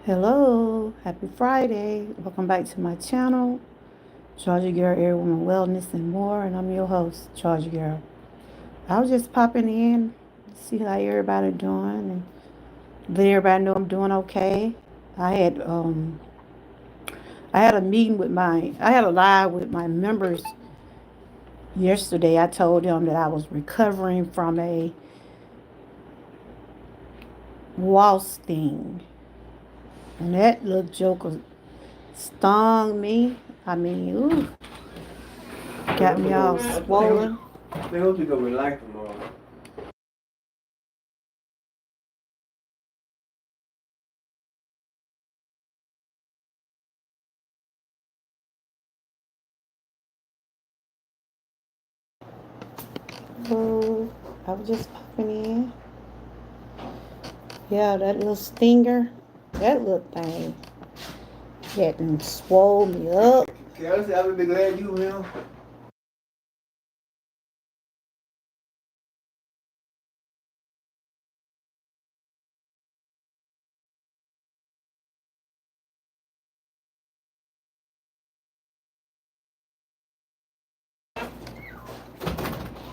Hello, happy Friday. Welcome back to my channel, Charger Girl, Air Woman Wellness and more. And I'm your host, Charger Girl. I was just popping in to see how everybody doing and let everybody know I'm doing okay. I had um I had a meeting with I had a live with my members yesterday. I told them that I was recovering from a Waspsting. And that little joker stung me. I mean, ooh, They got hope me you all go. swollen. They hope you go relax tomorrow. So I was just popping in. Yeah, that little stinger, that little thing, that done swole me up. Carol said, I would be glad you will.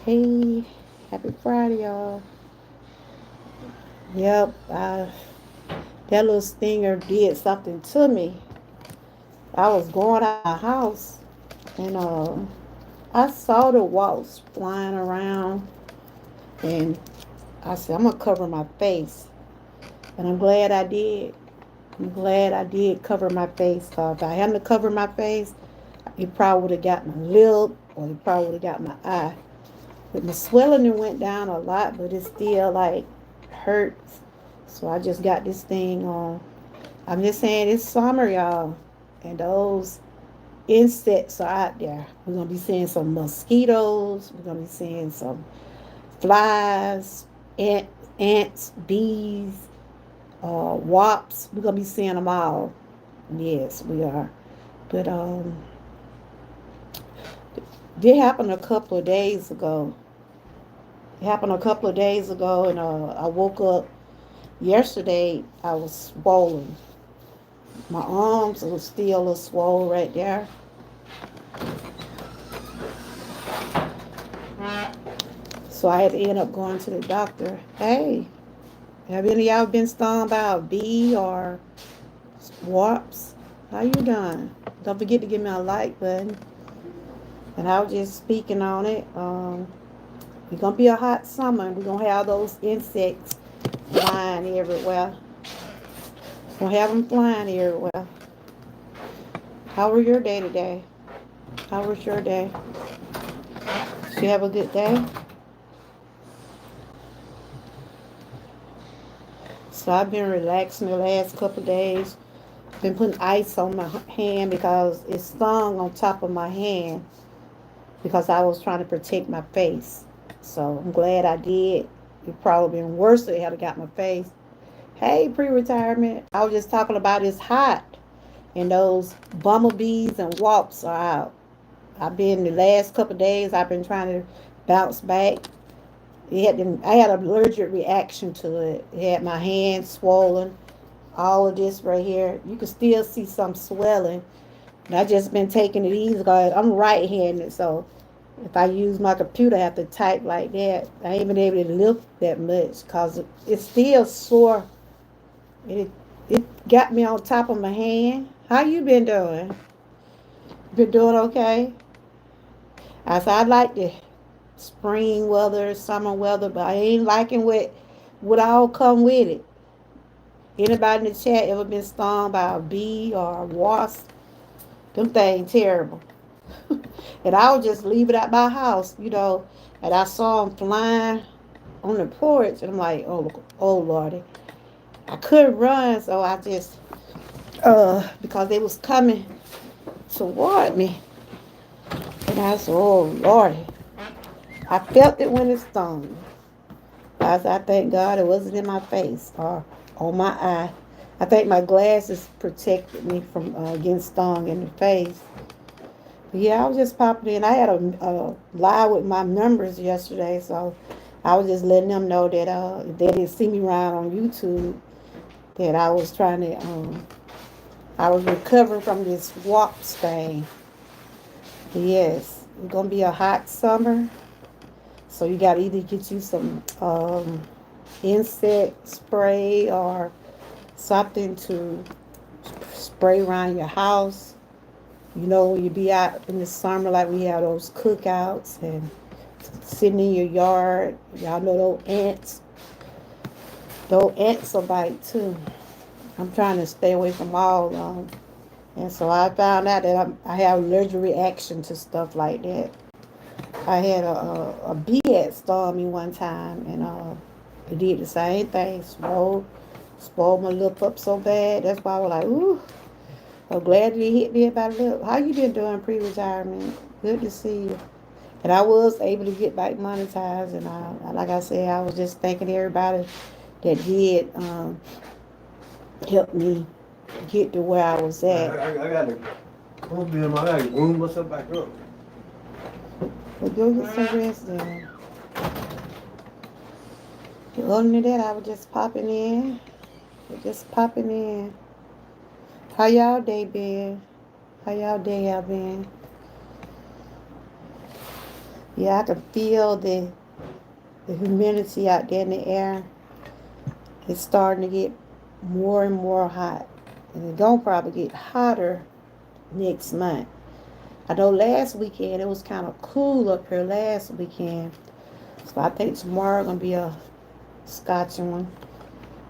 Hey, happy Friday, y'all. Yep, that little stinger did something to me. I was going out of my house and I saw the wasps flying around and I said, I'm gonna cover my face. And I'm glad I did. I'm glad I did cover my face. Cause if I hadn't covered my face, it probably would have got my lip or it probably would have got my eye. But my swelling went down a lot, but it still like hurts. So I just got this thing on. I'm just saying it's summer, y'all. And those insects are out there. We're gonna be seeing some mosquitoes. We're gonna be seeing some flies, ants, bees, wasps. We're gonna be seeing them all. Yes, we are. But it happened a couple of days ago. It happened a couple of days ago, and I woke up yesterday. I was swollen. My arms were still a swole right there. So I had to end up going to the doctor. Hey, have any of y'all been stung by a bee or wasps? How you doing? Don't forget to give me a like button. And I was just speaking on it. It's gonna be a hot summer, and we're gonna have those insects flying everywhere. We're gonna have them flying everywhere. How was your day today? How was your day? Did you have a good day? So I've been relaxing the last couple of days. Been putting ice on my hand because it stung on top of my hand because I was trying to protect my face. So I'm glad I did. It probably been worse if it had got my face. Hey, pre-retirement. I was just talking about it's hot and those bumblebees and wasps are out. I've been the last couple of days. I've been trying to bounce back. I had an allergic reaction to it. It had my hands swollen. All of this right here, you can still see some swelling. And I just been taking it easy because I'm right-handed, so if I use my computer, I have to type like that. I ain't been able to lift that much because it's still sore. It got me on top of my hand. How you been doing? Been doing okay? I said I like the spring weather, summer weather, but I ain't liking what all come with it. Anybody in the chat ever been stung by a bee or a wasp? Them things terrible. And I would just leave it at my house. And I saw them flying on the porch, and I'm like, oh Lordy. I couldn't run, so I just, because they was coming toward me, and I said, oh Lordy. I felt it when it stung me. I thank God it wasn't in my face or on my eye. I think my glasses protected me from getting stung in the face. But yeah, I was just popping in. I had a live with my members yesterday, so I was just letting them know that if they didn't see me around on YouTube, that I was trying to, I was recovering from this Waspsting. Yes, it's gonna be a hot summer, so you gotta either get you some insect spray or something to spray around your house. When you be out in the summer, like we have those cookouts and sitting in your yard. Y'all know those ants. Those ants will bite too. I'm trying to stay away from all of them. And so I found out that I have allergic reaction to stuff like that. I had a bee that stung me one time, and it did the same thing. Spoiled my lip up so bad. That's why I was like, ooh, I'm glad you hit me about lip. How you been doing pre-retirement? Good to see you. And I was able to get back monetized, and like I said, I was just thanking everybody that did help me get to where I was at. I got to I got to groom myself back up. But go get some rest then. Other than that, I was just popping in. Just popping in. How y'all day been? How y'all day have been? Yeah, I can feel the humidity out there in the air. It's starting to get more and more hot. And it's going to probably get hotter next month. I know last weekend it was kind of cool up here last weekend. So I think tomorrow going to be a scotching one.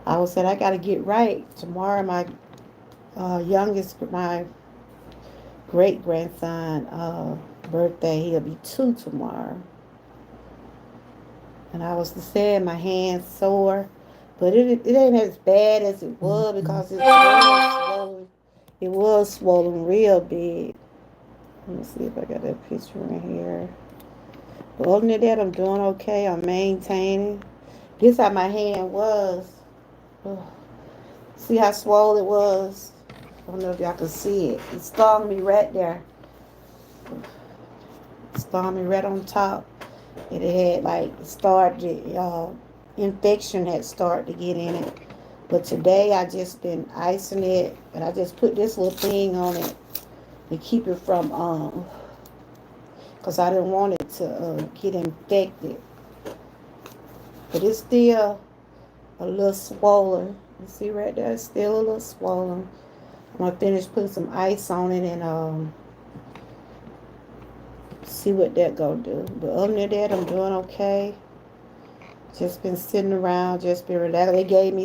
I was saying I got to get right. Tomorrow my my great grandson birthday. He'll be 2 tomorrow. And I was saying my hand's sore. But it ain't as bad as it was because it was swollen. It was swollen real big. Let me see if I got that picture in here. But other than that, I'm doing okay. I'm maintaining. This how my hand was. Ugh. See how swollen it was? I don't know if y'all can see it. It stung me right there. It stung me right on top. It had infection had started to get in it. But today I just been icing it, and I just put this little thing on it to keep it from, because I didn't want it to get infected. But it's still a little swollen. You see right there, it's still a little swollen. I'm gonna finish putting some ice on it and see what that gonna do. But other than that, I'm doing okay. Just been sitting around, just been relaxed. They gave me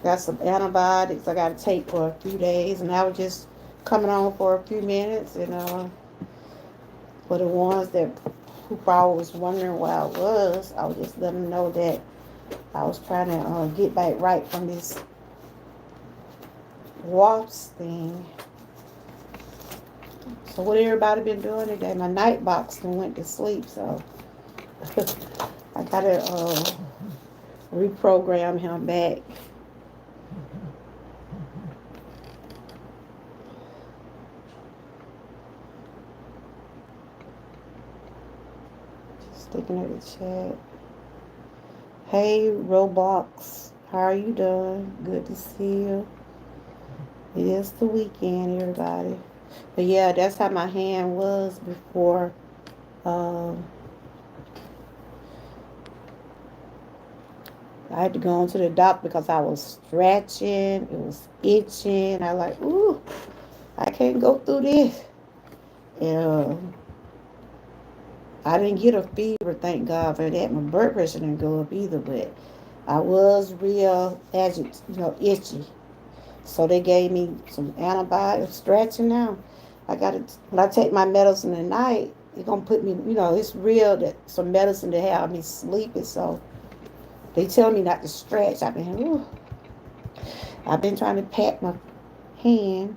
got some antibiotics I gotta take for a few days, and I was just coming on for a few minutes, and for the ones who probably was wondering where I was just letting them know that I was trying to get back right from this Waspsting. So what everybody been doing today? My night box and went to sleep, so I gotta reprogram him back. Just looking at the chat. Hey Roblox, how are you doing? Good to see you. It is the weekend, everybody. But yeah, that's how my hand was before I had to go to the doctor because I was scratching. It was itching. I was like, ooh, I can't go through this. And I didn't get a fever, thank God for that. My blood pressure didn't go up either, but I was real itchy. So they gave me some antibiotics, stretching now. I got to, when I take my medicine at night, it's going to put me, it's real that some medicine to have me sleepy. So they tell me not to stretch. I've been trying to pat my hand.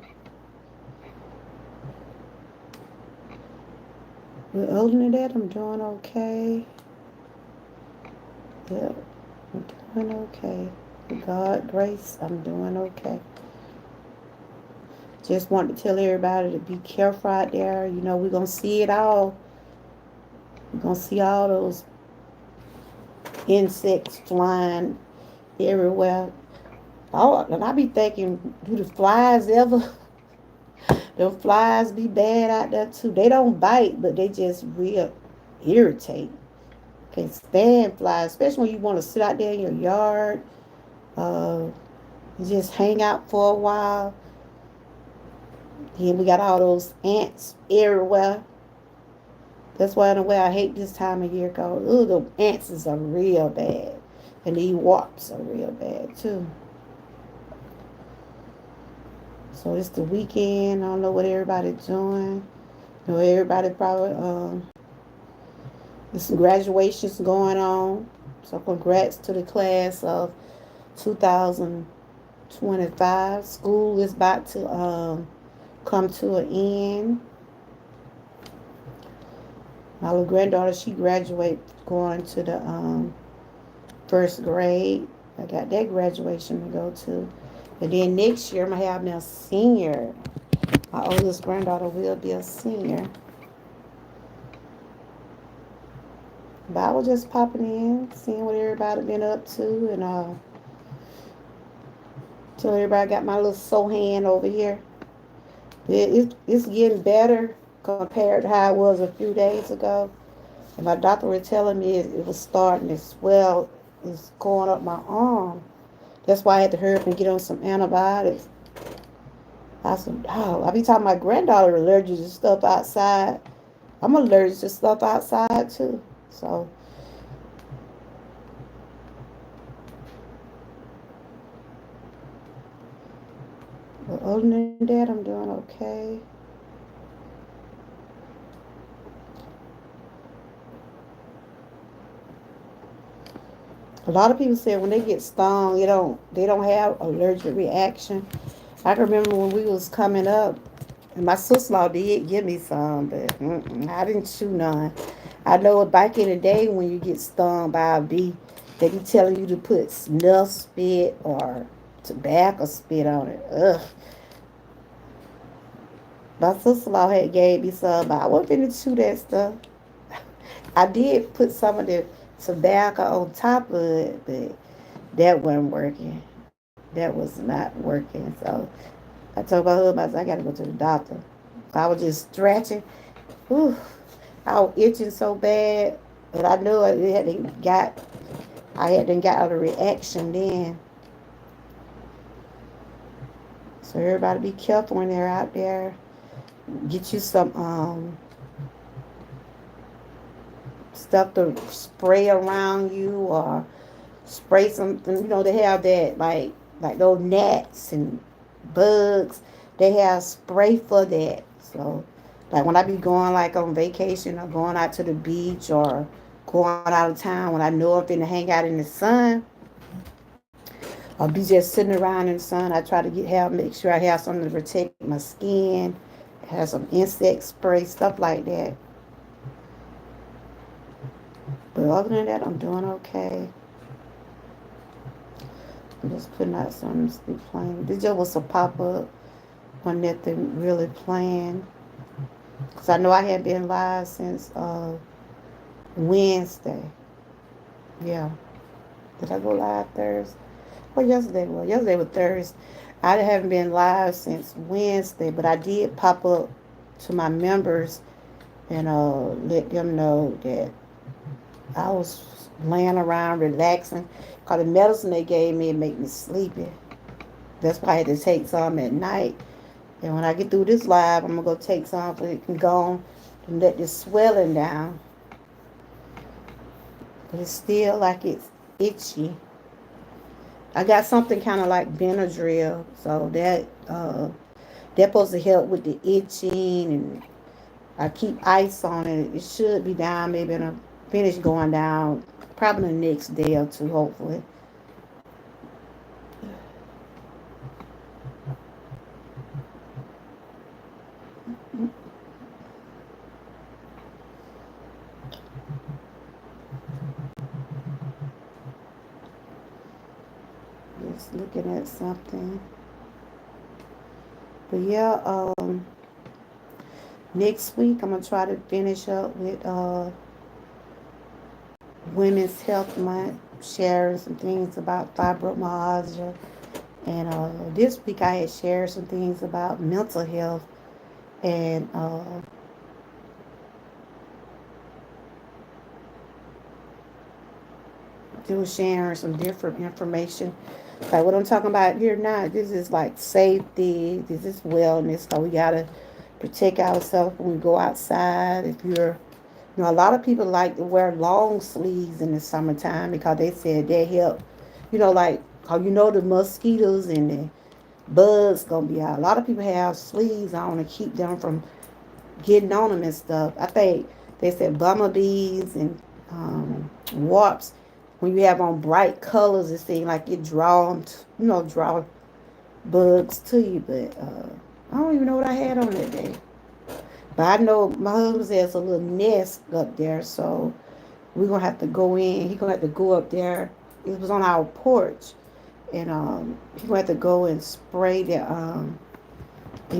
But other than that, I'm doing okay. Yeah, I'm doing okay. With God grace, I'm doing okay. Just want to tell everybody to be careful out there. We're going to see it all. We're going to see all those insects flying everywhere. Oh, and I be thinking, do the flies ever? The flies be bad out there too. They don't bite, but they just real irritate. Can't stand flies, especially when you want to sit out there in your yard, uh, just hang out for a while. Then we got all those ants everywhere. That's why in a way I hate this time of year because the ants are real bad. And these wasps are real bad too. So it's the weekend. I don't know what everybody's doing. Everybody probably there's some graduations going on. So congrats to the class of 2025. School is about to come to an end. My little granddaughter, she graduated going to the first grade. I got that graduation to go to. And then next year, I'm going to have me a senior. My oldest granddaughter will be a senior. But I was just popping in, seeing what everybody been up to, and till everybody got my little sore hand over here. It's getting better compared to how it was a few days ago. And my doctor was telling me it was starting to swell. It's going up my arm. That's why I had to hurry up and get on some antibiotics. I said, oh, I be talking my granddaughter allergic to stuff outside. I'm allergic to stuff outside too. So, but other than that, I'm doing okay. A lot of people say when they get stung, they don't have allergic reaction. I can remember when we was coming up, and my sister-in-law did give me some, but I didn't chew none. I know back in the day when you get stung by a bee, they be telling you to put snuff spit or tobacco spit on it. Ugh. My sister-in-law had gave me some, but I wasn't finna chew that stuff. I did put some of the tobacco on top of it, but that wasn't working. That was not working. So I told my husband, I said, I gotta go to the doctor. I was just stretching. Whew. I was itching so bad, but I knew I hadn't got a reaction then. So everybody be careful when they're out there. Get you some stuff to spray around you or spray something, they have that like those gnats and bugs. They have spray for that. So like when I be going like on vacation or going out to the beach or going out of town when I know I'm finna hang out in the sun or be just sitting around in the sun, I try to make sure I have something to protect my skin, have some insect spray, stuff like that. But other than that, I'm doing okay. I'm just putting out something to be playing. This just was a pop-up on nothing really planned. Because I know I hadn't been live since Wednesday. Yeah. Did I go live Thursday? Well, yesterday was. Yesterday was Thursday. I haven't been live since Wednesday, but I did pop up to my members and let them know that I was laying around, relaxing. Because the medicine they gave me, it make me sleepy. That's why I had to take some at night. And when I get through this live, I'm going to go take some so it can go on and let this swelling down. But it's still like it's itchy. I got something kind of like Benadryl. So that's supposed to help with the itching, and I keep ice on it. It should be down, maybe in a finish going down probably the next day or two, hopefully. Just looking at something. But yeah, next week I'm gonna try to finish up with Women's Health Month, sharing some things about fibromyalgia. And this week I had shared some things about mental health, and they were sharing some different information. Like what I'm talking about here now, this is like safety, this is wellness. So we gotta protect ourselves when we go outside. If you're, a lot of people like to wear long sleeves in the summertime because they said they help. Like how the mosquitoes and the bugs gonna be out. A lot of people have sleeves on to keep them from getting on them and stuff. I think they said bumblebees and warps. When you have on bright colors, it seems like it draw bugs to you. But I don't even know what I had on that day. But I know my husband has a little nest up there, so we're gonna have to go in. He's gonna have to go up there. It was on our porch, and he's gonna have to go and spray the and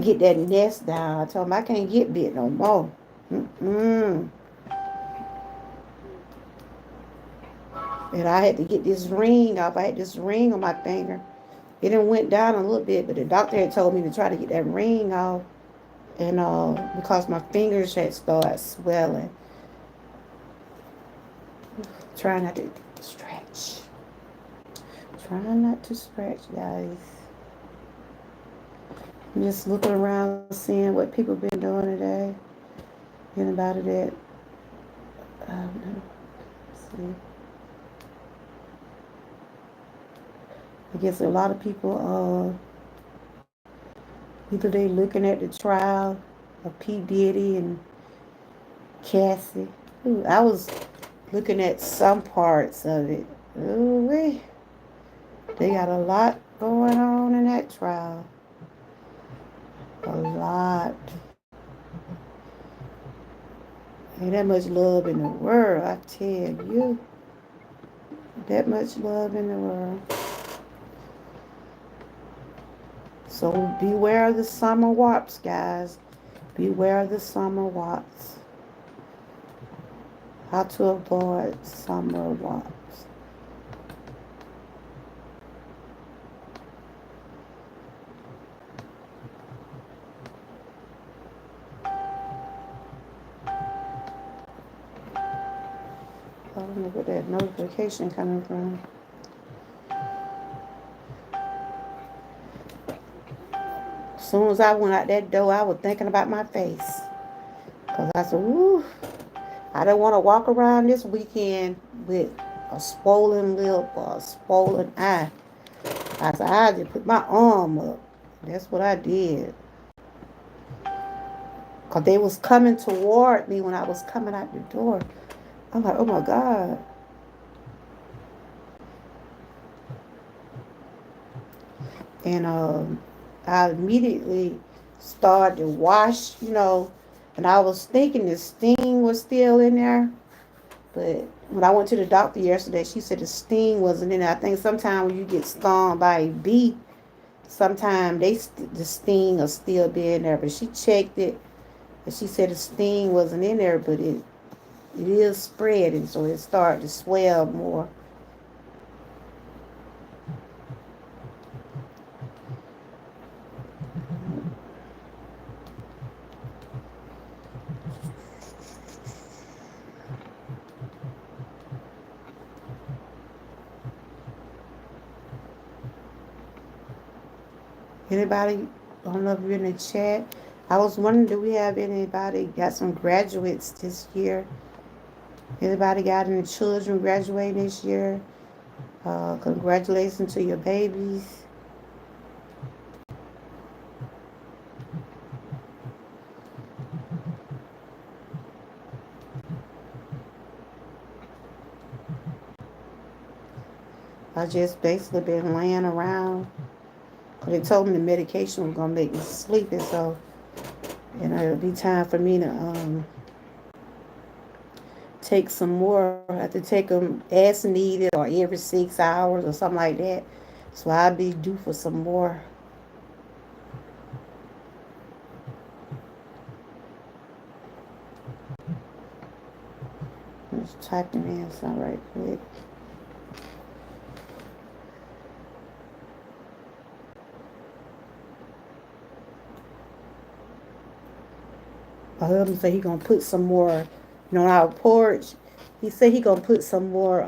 get that nest down. I told him I can't get bit no more. Mm-mm. And I had to get this ring off. I had this ring on my finger. It done went down a little bit, but the doctor had told me to try to get that ring off. And because my fingers had started swelling. Try not to stretch. Try not to stretch, guys. I'm just looking around, seeing what people been doing today. Anybody that, see. I guess a lot of people, either they looking at the trial of P. Diddy and Cassie. Ooh, I was looking at some parts of it. Ooh, they got a lot going on in that trial. A lot. Ain't that much love in the world, I tell you. That much love in the world. So beware of the summer warps, guys. Beware of the summer warps. How to avoid summer warps. I don't know where that notification coming from. As soon as I went out that door, I was thinking about my face. Because I said, woo, I don't want to walk around this weekend with a swollen lip or a swollen eye. I said, I just put my arm up. That's what I did. Because they was coming toward me when I was coming out the door. I'm like, oh my God. And I immediately started to wash, and I was thinking the sting was still in there. But when I went to the doctor yesterday, she said the sting wasn't in there. I think sometimes when you get stung by a bee, sometimes the sting will still be in there. But she checked it, and she said the sting wasn't in there, but it is spreading, so it started to swell more. Anybody? I don't know if you're in the chat. I was wondering, do we have anybody got some graduates this year? Anybody got any children graduating this year? Congratulations to your babies. I just basically been laying around. They told me the medication was gonna make me sleepy, so it'll be time for me to take some more. I have to take them as needed or every 6 hours or something like that. So I'll be due for some more. Just typing in something right quick. My husband said he gonna put some more, on our porch. He said he gonna put some more.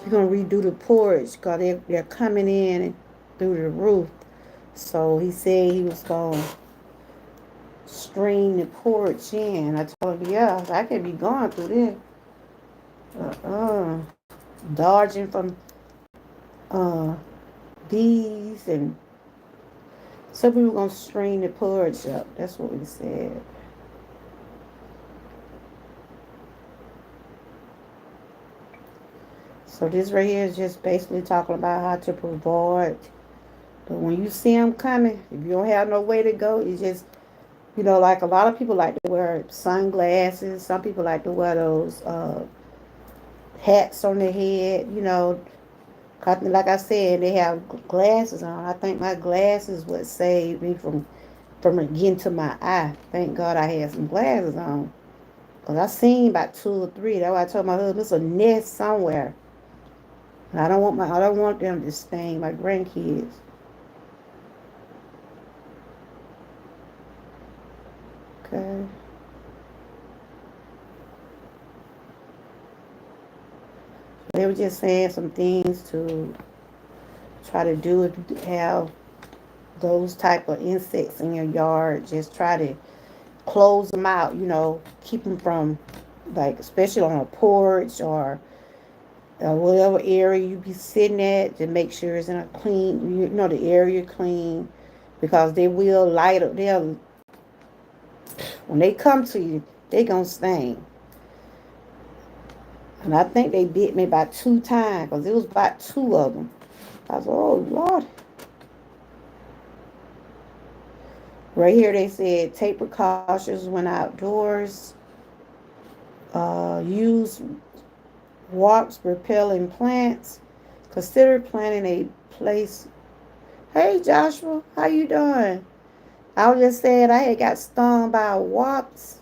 He gonna redo the porch because they're coming in through the roof. So he said he was gonna string the porch in. I told him, yeah, I could be going through this. Dodging from uh, bees and so we were gonna string the porch up. That's what we said. So this right here is just basically talking about how to provide. But when you see them coming, if you don't have no way to go, you just, like a lot of people like to wear sunglasses. Some people like to wear those hats on their head. Like I said, they have glasses on. I think my glasses would save me from it getting to my eye. Thank God I had some glasses on. Because I seen about two or three. That's why I told my husband, there's a nest somewhere. And I don't want them to sting my grandkids. Okay. They were just saying some things to try to do if you have those type of insects in your yard. Just try to close them out, keep them from, like, especially on a porch or whatever area you be sitting at, to make sure it's in a clean, the area clean, because they will light up. When they come to you, they gonna sting. And I think they bit me about 2 times, because it was about two of them. I was like, oh Lord. Right here they said take precautions when outdoors. Use wasp repelling plants. Consider planting a place. Hey Joshua, how you doing? I was just saying I had got stung by a wasp.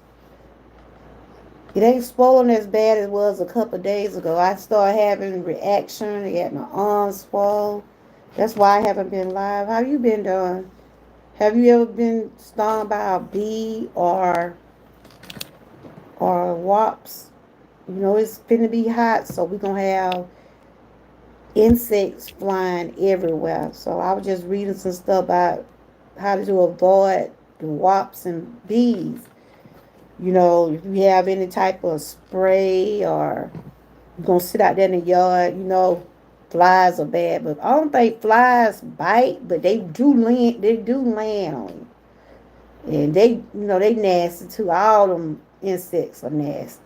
It ain't swollen as bad as it was a couple of days ago. I started having reaction. I had my arms swollen. That's why I haven't been live. How you been doing? Have you ever been stung by a bee or wasps? It's finna be hot, so we're gonna have insects flying everywhere. So I was just reading some stuff about how to avoid the wasps and bees. If you have any type of spray or you're gonna sit out there in the yard, flies are bad, but I don't think flies bite, but they do land. They do land on you, and they nasty too. All them insects are nasty,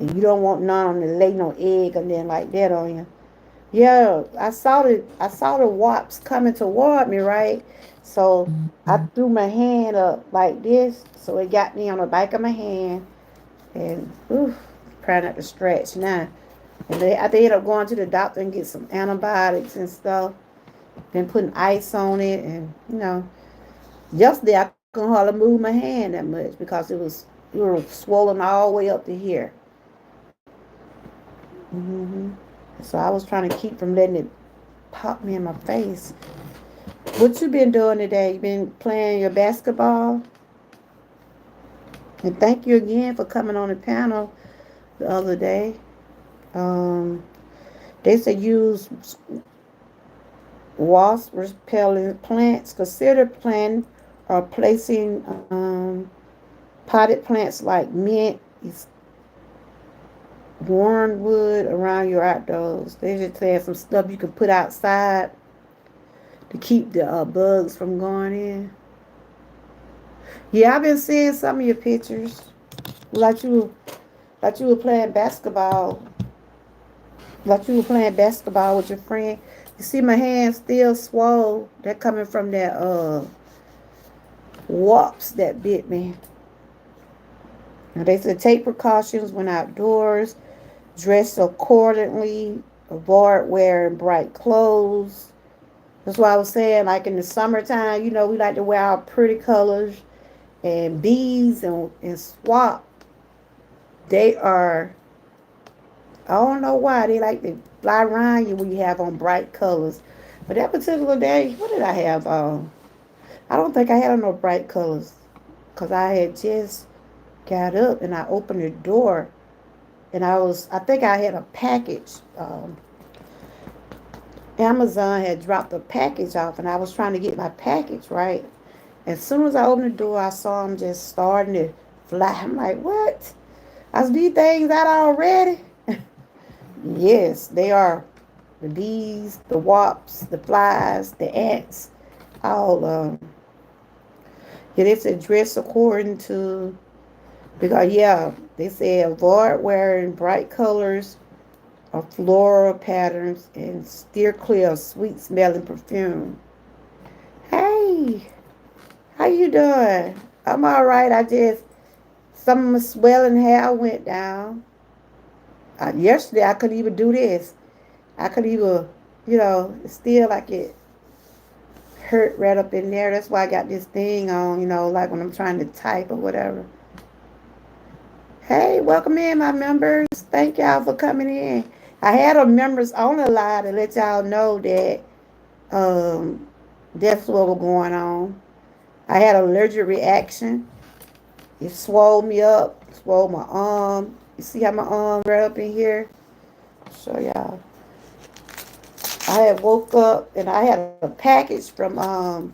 and you don't want none to lay no egg or nothing like that on you. Yeah, I saw the wasps coming toward me, right? So I threw my hand up like this, so it got me on the back of my hand, and trying not to stretch now. And I ended up going to the doctor and get some antibiotics and stuff. Been putting ice on it, and yesterday I couldn't hardly move my hand that much because it was swollen all the way up to here. hmm So I was trying to keep from letting it pop me in my face. What you been doing today? You been playing your basketball? And thank you again for coming on the panel the other day. Um, they said use wasp repellent plants. Consider planting or placing potted plants like mint, wormwood around your outdoors. They just saying some stuff you can put outside to keep the bugs from going in. Yeah, I've been seeing some of your pictures. Like like you were playing basketball. Like you were playing basketball with your friend. You see my hand still swole. That coming from that wasp that bit me. Now they said take precautions when outdoors, dress accordingly, avoid wearing bright clothes. That's why I was saying, like in the summertime, we like to wear our pretty colors, and bees and swap. They are, I don't know why, they like to fly around you when you have on bright colors. But that particular day, what did I have on? I don't think I had on no bright colors. Because I had just got up and I opened the door. And I think I had a package. Amazon had dropped a package off and I was trying to get my package, right? As soon as I opened the door, I saw them just starting to fly. I'm like, what? I said, these things out already? Yes, they are. The bees, the wasps, the flies, the ants, all yeah, they said dress according to, because yeah, they said avoid wearing bright colors or floral patterns and steer clear of sweet smelling perfume. Hey, how you doing? I'm all right. Some of my swelling hair went down. Yesterday I couldn't even do this. I could even, it's still like it hurt right up in there. That's why I got this thing on, like when I'm trying to type or whatever. Hey, welcome in, my members. Thank y'all for coming in. I had a members only line to let y'all know that um, that's what was going on. I had an allergic reaction. It swelled me up, swelled my arm. You see how my arm right up in here? So y'all. I had woke up and I had a package from I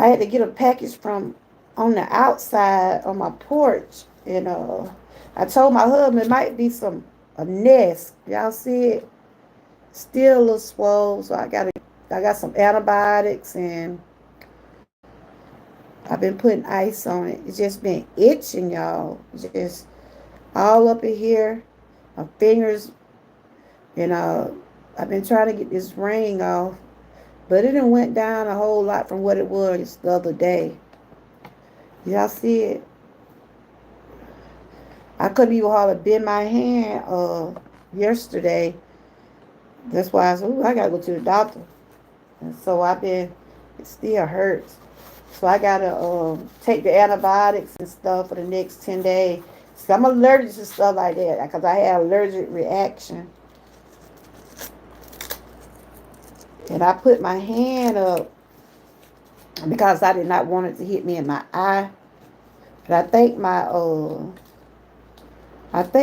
had to get a package from on the outside on my porch, and I told my husband it might be a nest. Y'all see it? Still a little swole, so I got some antibiotics and I've been putting ice on it. It's just been itching, y'all. Just all up in here. My fingers, and I've been trying to get this ring off, but it done went down a whole lot from what it was the other day. Y'all see it? I couldn't even hardly bend my hand yesterday. That's why I said, ooh, I gotta go to the doctor. And so it still hurts. So I gotta take the antibiotics and stuff for the next 10 days. So I'm allergic to stuff like that because I had allergic reaction. And I put my hand up because I did not want it to hit me in my eye. But I think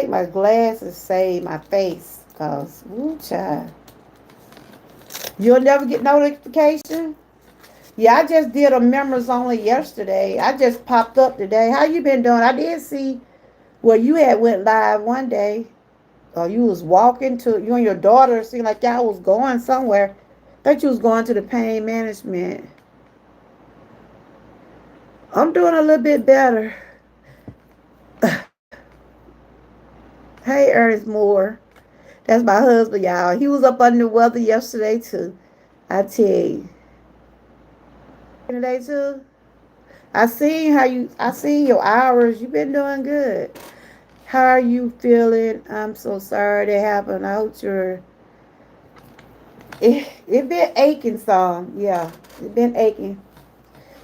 my glasses saved my face. Cause ooh, child. You'll never get notification? Yeah, I just did a members only yesterday. I just popped up today. How you been doing? I did see where you had went live one day. Or you was walking to you and your daughter seemed like y'all was going somewhere. Thought you was going to the pain management. I'm doing a little bit better. Hey, Ernest Moore. That's my husband, y'all. He was up under the weather yesterday, too. I tell you. Today, too. I seen your hours. You've been doing good. How are you feeling? I'm so sorry that happened. I hope it been aching some. Yeah, it been aching.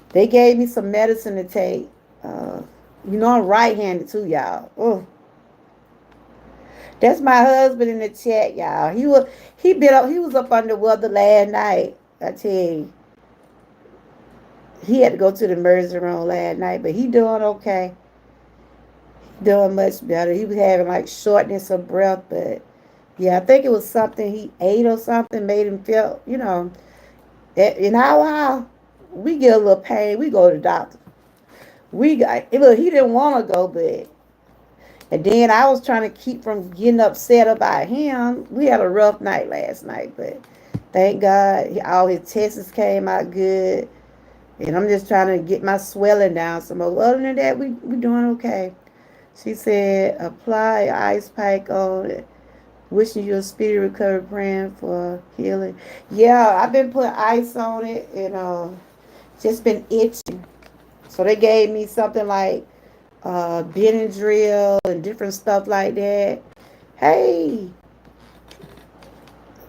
They gave me some medicine to take. Uh, I'm right-handed too, y'all. Oh, that's my husband in the chat, y'all. He was up under weather last night. I tell you, he had to go to the emergency room last night, but he doing okay. Doing much better. He was having like shortness of breath, but Yeah, I think it was something he ate or something made him feel, in our house, we get a little pain, we go to the doctor. Look, he didn't want to go, but and then I was trying to keep from getting upset about him. We had a rough night last night, but thank God all his tests came out good. And I'm just trying to get my swelling down some more. Other than that, we doing okay. She said, apply ice pack on it. Wishing you a speedy recovery, praying for healing. Yeah, I've been putting ice on it and just been itching. So they gave me something like Benadryl and different stuff like that. Hey,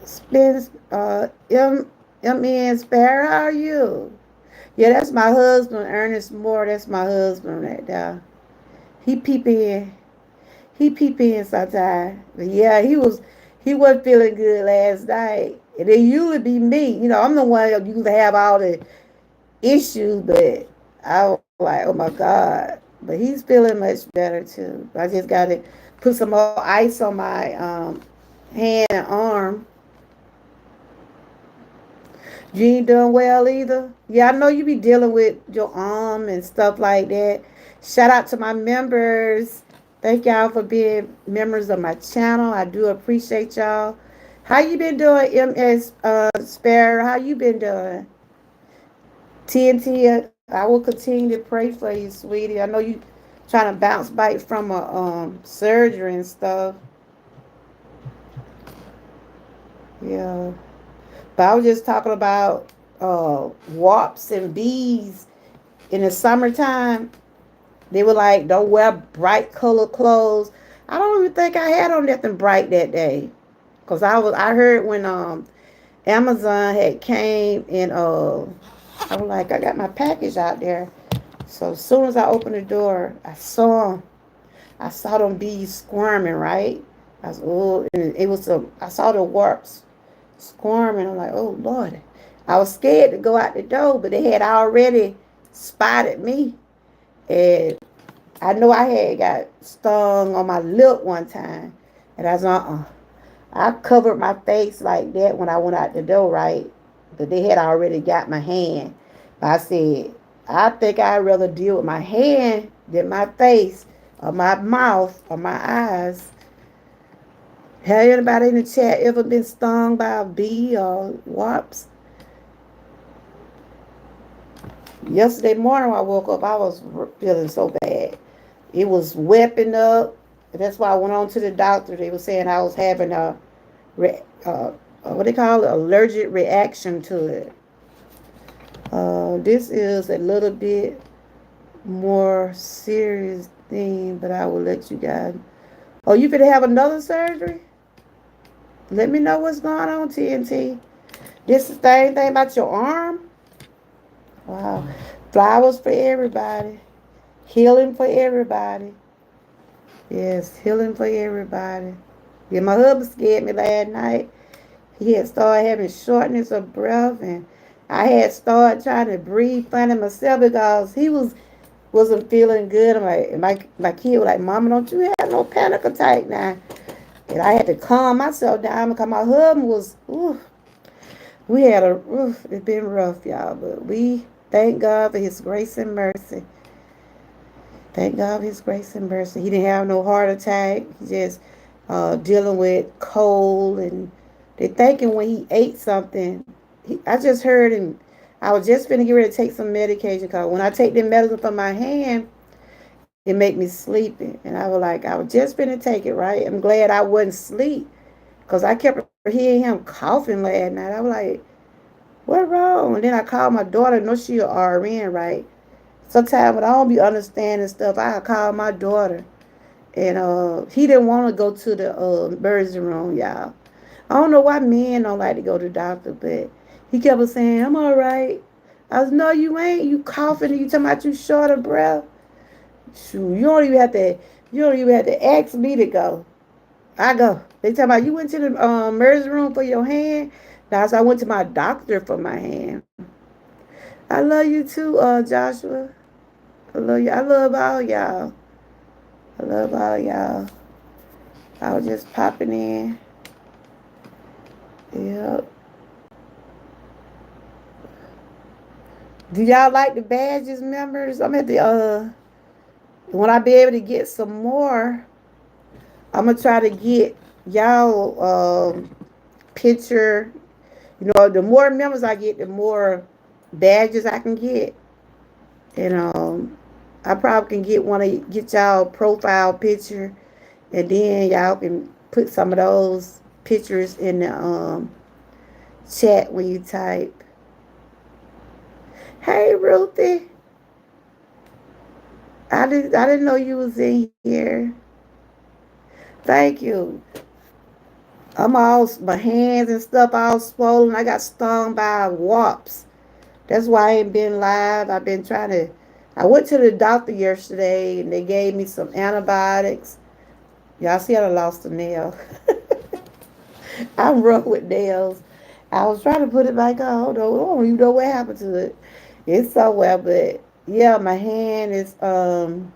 Spence, M.N. Sparrow, how are you? Yeah, that's my husband, Ernest Moore. That's my husband right there. He peep in. He peep in sometimes. But yeah, he wasn't feeling good last night. And it usually be me. I'm the one that usually have all the issues, but I was like, oh my God. But he's feeling much better too. I just gotta put some more ice on my hand and arm. You ain't doing well either. Yeah, I know you be dealing with your arm and stuff like that. Shout out to my members. Thank y'all for being members of my channel. I do appreciate y'all. How you been doing, MS Sparrow? How you been doing? TNT, I will continue to pray for you, sweetie. I know you trying to bounce back from a surgery and stuff. Yeah. But I was just talking about wasps and bees in the summertime. They were like, don't wear bright color clothes. I don't even think I had on nothing bright that day. Cause I heard when Amazon had came and I was like, I got my package out there. So as soon as I opened the door, I saw them bees squirming, right? I was, oh, and I saw the warps squirming. I'm like, oh Lord. I was scared to go out the door, but they had already spotted me. And I know I had got stung on my lip one time. And I was I covered my face like that when I went out the door, right? But they had already got my hand. But I said, I think I'd rather deal with my hand than my face or my mouth or my eyes. Have anybody in the chat ever been stung by a bee or wasps? Yesterday morning when I woke up, I was feeling so bad. It was wepping up. That's why I went on to the doctor. They were saying I was having a what they call it, allergic reaction to it. This is a little bit more serious thing, but I will let you guys. Oh, you finna have another surgery? Let me know what's going on, TNT. This is the same thing about your arm? Wow. Flowers for everybody. Healing for everybody. Yes, healing for everybody. Yeah, my husband scared me last night. He had started having shortness of breath, and I had started trying to breathe funny myself because he wasn't feeling good. I'm like, my kid was like, Mama, don't you have no panic attack now? And I had to calm myself down because my husband was, ooh, it's been rough, y'all, but we thank God for his grace and mercy. Thank God for his grace and mercy. He didn't have no heart attack. He just dealing with cold, and they thinking when he ate something. I just heard, and I was just finna get ready to take some medication because when I take the medicine from my hand, it make me sleepy. And I was like, I was just finna take it, right? I'm glad I wasn't asleep because I kept hearing him coughing last night. I was like, what wrong? And then I called my daughter. No, she a RN, right? Sometimes when I don't be understanding stuff, I call my daughter. And he didn't want to go to the emergency room, y'all. I don't know why men don't like to go to the doctor, but he kept on saying, I'm all right. I was, no, you ain't. You coughing and you talking about you short of breath. Shoot, you don't even have to ask me to go. I go. They talking about you went to the emergency room for your hand. Now, so I went to my doctor for my hand. I love you too, Joshua. I love you. I love all y'all. I love all y'all. I was just popping in. Yeah. Do y'all like the badges, members? I'm at the when I be able to get some more, I'm gonna try to get y'all picture. You know, the more members I get, the more badges I can get. And I probably can get y'all profile picture, and then y'all can put some of those pictures in the chat when you type. Hey Ruthie, I didn't know you was in here. Thank you. My hands and stuff all swollen. I got stung by wasps. That's why I ain't been live. I've been trying to. I went to the doctor yesterday and they gave me some antibiotics. Y'all see I lost a nail. I'm rough with nails. I was trying to put it back on. I don't even know what happened to it. It's somewhere, but yeah, my hand is I'm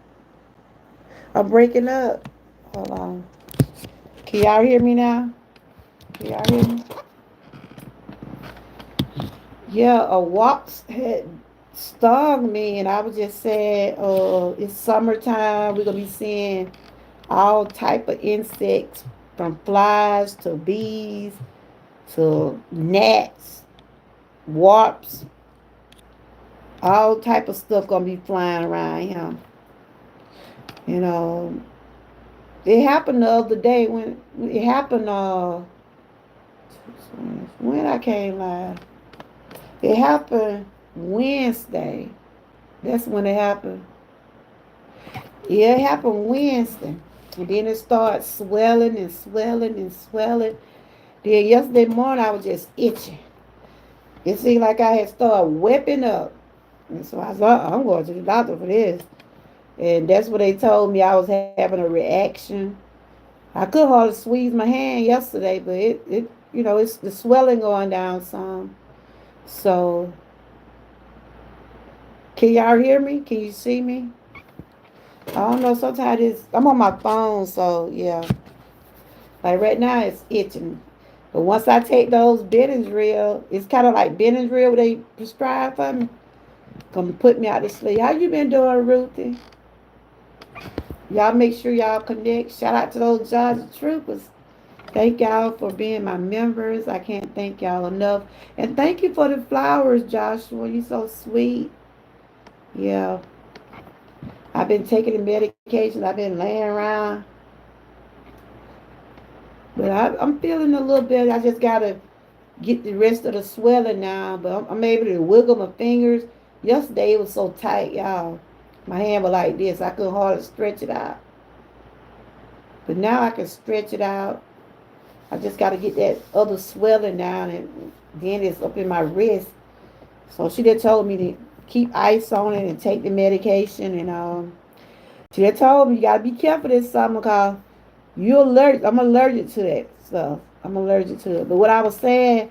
breaking up. Hold on. Can y'all hear me now? Can y'all hear me? Yeah, a wasp had stung me, and I was just saying, it's summertime. We're gonna be seeing all type of insects, from flies to bees to gnats, wasps, all type of stuff gonna be flying around here. You know, it happened the other day when it happened. When I came live, it happened Wednesday. That's when it happened. Yeah, it happened Wednesday. And then it started swelling and swelling and swelling. Then yesterday morning I was just itching. It seemed like I had started whipping up. And so I thought, I'm going to the doctor for this. And that's what they told me. I was having a reaction. I could hardly squeeze my hand yesterday, but it's the swelling going down some. So, can y'all hear me? Can you see me? I don't know. Sometimes I'm on my phone, so yeah. Like right now, it's itching. But once I take those Benadryl, it's kind of like Benadryl they prescribe for me. Come put me out to sleep. How you been doing, Ruthie? Y'all make sure y'all connect. Shout out to those Georgia troopers. Thank y'all for being my members. I can't thank y'all enough. And thank you for the flowers, Joshua. You so sweet. Yeah. I've been taking the medication. I've been laying around. But I'm feeling a little bit. I just got to get the rest of the swelling now. But I'm able to wiggle my fingers. Yesterday it was so tight, y'all. My hand was like this. I couldn't hardly stretch it out. But now I can stretch it out. I just got to get that other swelling down, and then it's up in my wrist. So she just told me to keep ice on it and take the medication. And she just told me you got to be careful this summer because you're allergic. I'm allergic to that stuff. I'm allergic to it. But what I was saying,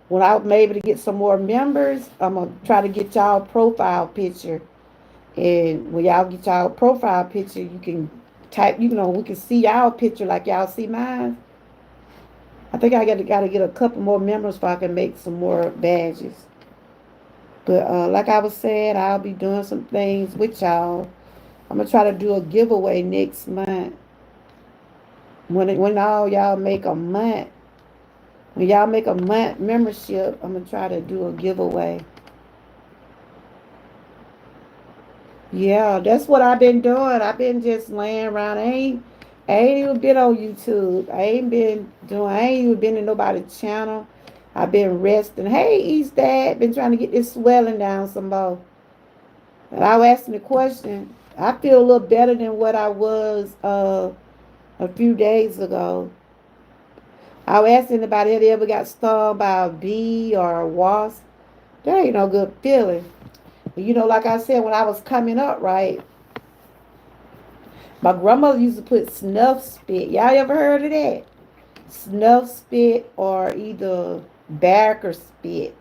when I'm able to get some more members, I'm going to try to get y'all profile picture. And when y'all get y'all profile picture, you can type, we can see y'all picture like y'all see mine. I think I got to get a couple more members so I can make some more badges. But like I was saying, I'll be doing some things with y'all. I'm gonna try to do a giveaway next month. When all y'all make a month, when y'all make a month membership, I'm gonna try to do a giveaway. Yeah, that's what I've been doing. I've been just laying around. I ain't even been on YouTube. I ain't even been in nobody's channel. I've been resting. Hey, East Dad, been trying to get this swelling down some more. And I was asking the question. I feel a little better than what I was a few days ago. I was asking anybody had ever got stung by a bee or a wasp. That ain't no good feeling. But like I said, when I was coming up, right, my grandmother used to put snuff spit. Y'all ever heard of that? Snuff spit or either bark or spit.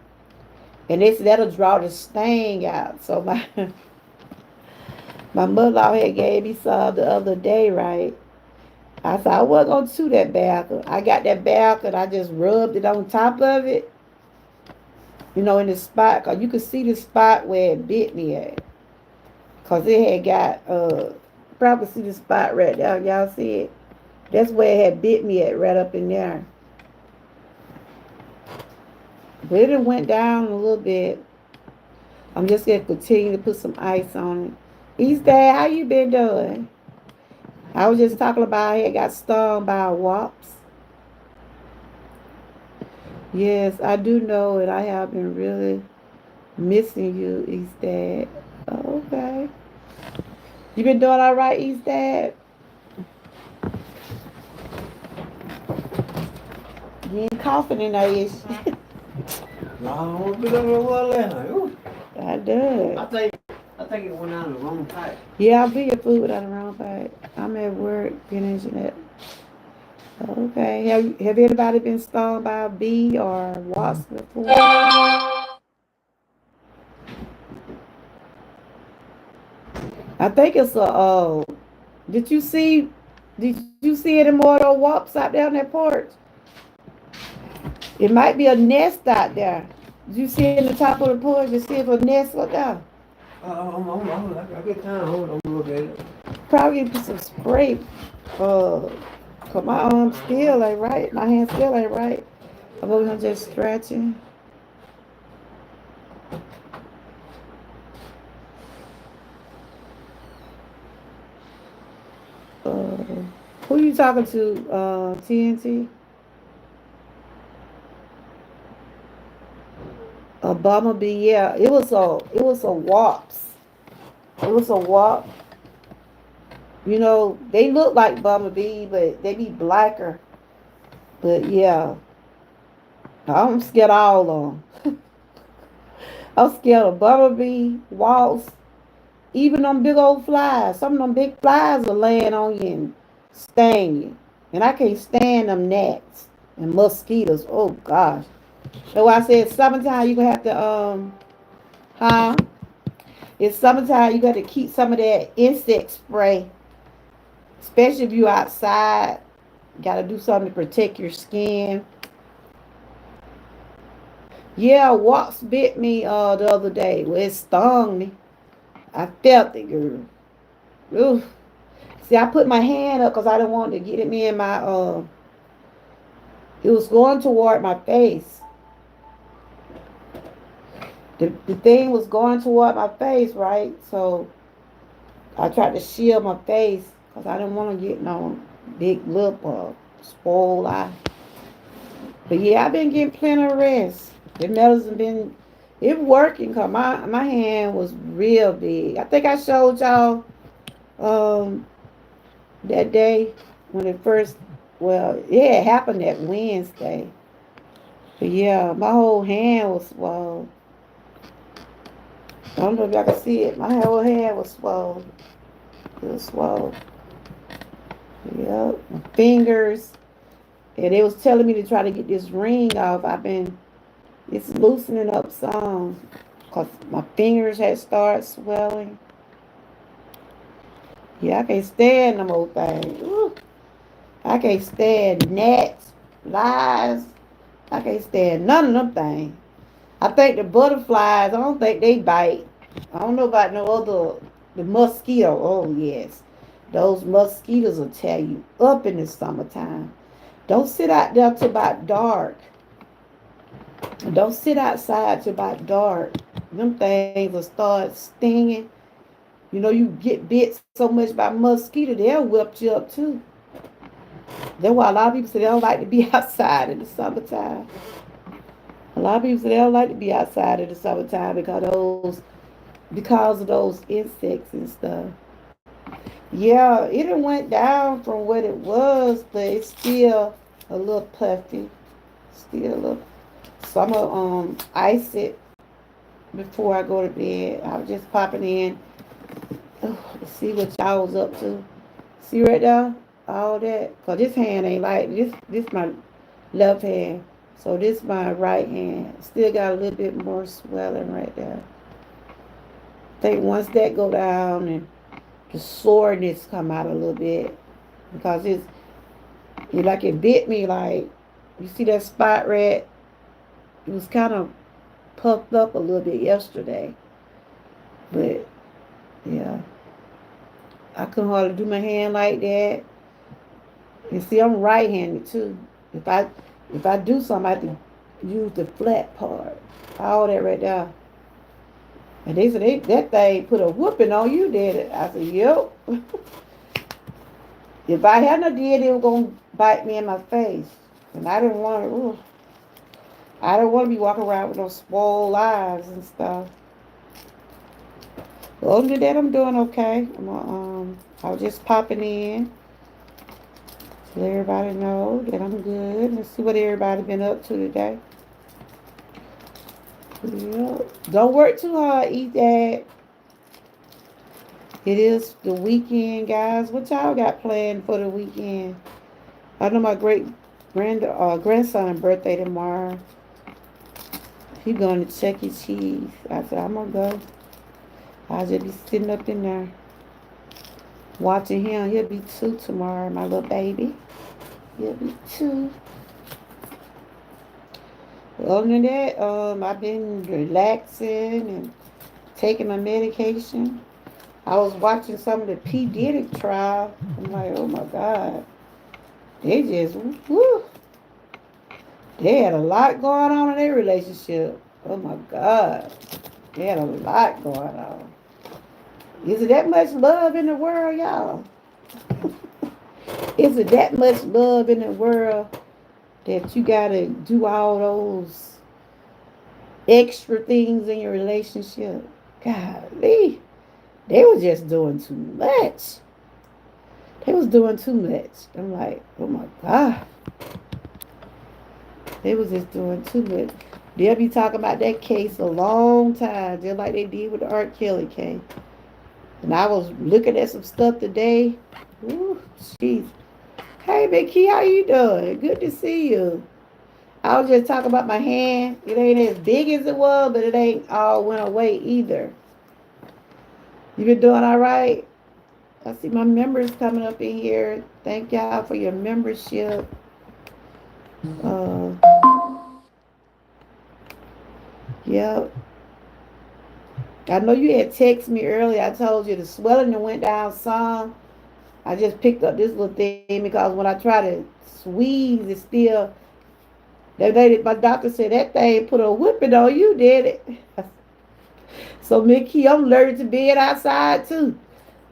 And they said that'll draw the sting out. So my mother-in-law had gave me some the other day, right? I said I wasn't gonna chew that back. I got that back and I just rubbed it on top of it, in the spot. Cause you could see the spot where it bit me at. Cause it had got probably see the spot right there. Y'all see it? That's where it had bit me at, right up in there. But it went down a little bit. I'm just gonna continue to put some ice on it. East Dad, how you been doing? I was just talking about how I got stung by a wasp. Yes, I do know it. I have been really missing you, East Dad. Oh, okay. You been doing all right, East Dad? You ain't coughing in there, is you? No, I don't be up there well last night. Ooh. I did. I think it went down the wrong pipe. Yeah, I'll be your food without a wrong bite. I'm at work finishing it. Okay. Have anybody been stung by a bee or wasp before? I think it's a did you see any more of those wasps out there on that porch? It might be a nest out there. Did you see in the top of the porch to see if a nest was there? I get time. I'm look at it. Probably put some spray. Cause my arm still ain't right. My hand still ain't right. I'm over here just stretching. Uh, who you talking to? TNT? A bumblebee? Yeah, it was a wasp. It was a wasp. They look like bumblebee, but they be blacker. But yeah, I'm scared of all of them. I'm scared of bumblebee, wasps, even them big old flies. Some of them big flies are laying on you and sting you. And I can't stand them gnats and mosquitoes. Oh gosh. So I said summertime you gonna have to huh? It's summertime you got to keep some of that insect spray. Especially if you outside. Gotta do something to protect your skin. Yeah, wasp bit me the other day. Well, it stung me. I felt it, girl. Oof. See, I put my hand up because I didn't want to get it me in my it was going toward my face. The thing was going toward my face, right? So I tried to shield my face because I didn't want to get no big lip or spoiled eye. But yeah, I've been getting plenty of rest. The medicine been it working because my hand was real big. I think I showed y'all um that day when it first well, it had happened that Wednesday. But yeah, my whole hand was swollen. I don't know if y'all can see it. My whole hand was swollen. It was swollen. Yep. My fingers. And they was telling me to try to get this ring off. It's loosening up some. Because my fingers had started swelling. Yeah, I can't stand them old things. Ooh. I can't stand gnats, flies. I can't stand none of them things. I think the butterflies, I don't think they bite. I don't know about no other, the mosquito. Oh, yes. Those mosquitoes will tear you up in the summertime. Don't sit out there till about dark. Don't sit outside till about dark. Them things will start stinging. You get bit so much by mosquito, they'll whip you up too. That's why a lot of people say they don't like to be outside in the summertime. A lot of people say they don't like to be outside in the summertime because of those insects and stuff. Yeah, it done went down from what it was, but it's still a little puffy. Still a little. So I'm gonna ice it before I go to bed. I was just popping in to see what y'all was up to. See right there? All that. Cause this hand ain't like this my left hand. So this my right hand. Still got a little bit more swelling right there. I think once that go down and the soreness come out a little bit because It like it bit me like you see that spot red. It was kind of puffed up a little bit yesterday, but yeah, I couldn't hardly do my hand like that. And see, I'm right-handed too. If I if I do something, I have to use the flat part. All that right there. And they said that thing put a whooping on you, did it? I said, yep. If I hadn't did, it was gonna bite me in my face, and I didn't want to. I don't want to be walking around with those swollen eyes and stuff. But other than that, I'm doing okay. I was just popping in to let everybody know that I'm good. Let's see what everybody been up to today. Yeah. Don't work too hard. Eat that. It is the weekend, guys. What y'all got planned for the weekend? I know my grandson birthday tomorrow. He going to Chuck E. Cheese. I said I'm gonna go. I'll just be sitting up in there watching him. He'll be 2 tomorrow, my little baby. He'll be 2. Other than that, I've been relaxing and taking my medication. I was watching some of the P. Diddy trial. I'm like, oh my God. They just, whoo. They had a lot going on in their relationship. Oh my God. They had a lot going on. Is it that much love in the world, y'all? Is it that much love in the world that you gotta do all those extra things in your relationship? Golly. They were just doing too much. They was doing too much. I'm like, oh my God. They was just doing too much. They'll be talking about that case a long time, just like they did with the R. Kelly case. And I was looking at some stuff today. Ooh, jeez. Hey, Mickey, how you doing? Good to see you. I was just talking about my hand. It ain't as big as it was, but it ain't all went away either. You been doing all right? I see my members coming up in here. Thank y'all for your membership. Uh, yeah. I know you had texted me earlier. I told you the swelling that went down some. I just picked up this little thing because when I try to squeeze, it's still. That lady, my doctor said that thing put a whipping on you, did it? So, Mickey, I'm allergic to being outside too.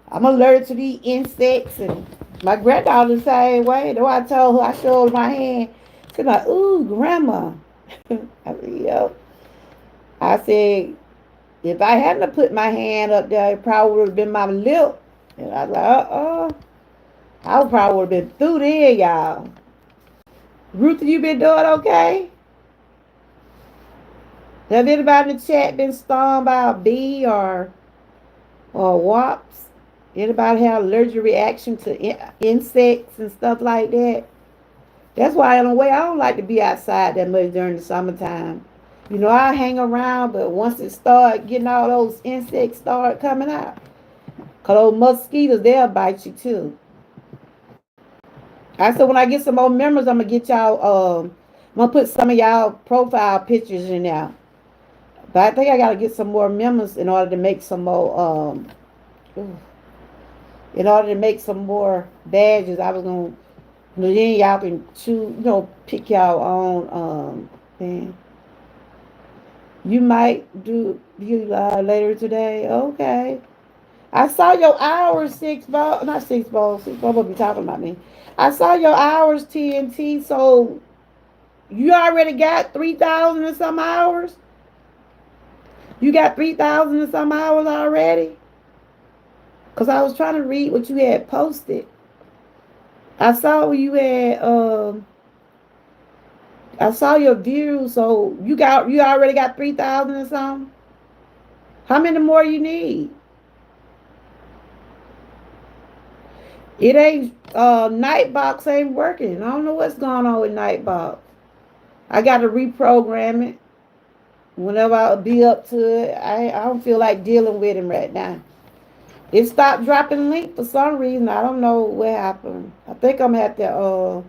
I'm allergic to these insects, and my granddaughter the same way. Though I told her, I showed her my hand. She's like, ooh, grandma. I said, yo. I said, if I hadn't put my hand up there, it probably would have been my lip. And I was like, I probably would have been through there, y'all. Ruth, you been doing okay? Have anybody in the chat been stung by a bee or wasps? Anybody have allergic reaction to insects and stuff like that? That's why in a way I don't like to be outside that much during the summertime. You know, I hang around, but once it start getting all those insects start coming out, cause those mosquitoes they'll bite you too. I said when I get some more members, I'm gonna get y'all. I'm gonna put some of y'all profile pictures in there. But I think I gotta get some more members in order to make some more. In order to make some more badges, I was gonna. Then y'all can choose. Pick y'all own thing. You might do you later today. Okay. I saw your hours, six ball. Not six ball. Six ball will be talking about me. I saw your hours, TNT. So you already got 3,000 and some hours. You got 3,000 and some hours already. Cause I was trying to read what you had posted. I saw you had. I saw your views. So you already got 3,000 or something. How many more you need? It ain't Nightbox ain't working. I don't know what's going on with Nightbox. I got to reprogram it. Whenever I'll be up to it, I don't feel like dealing with him right now. It stopped dropping link for some reason. I don't know what happened. I think I'm at the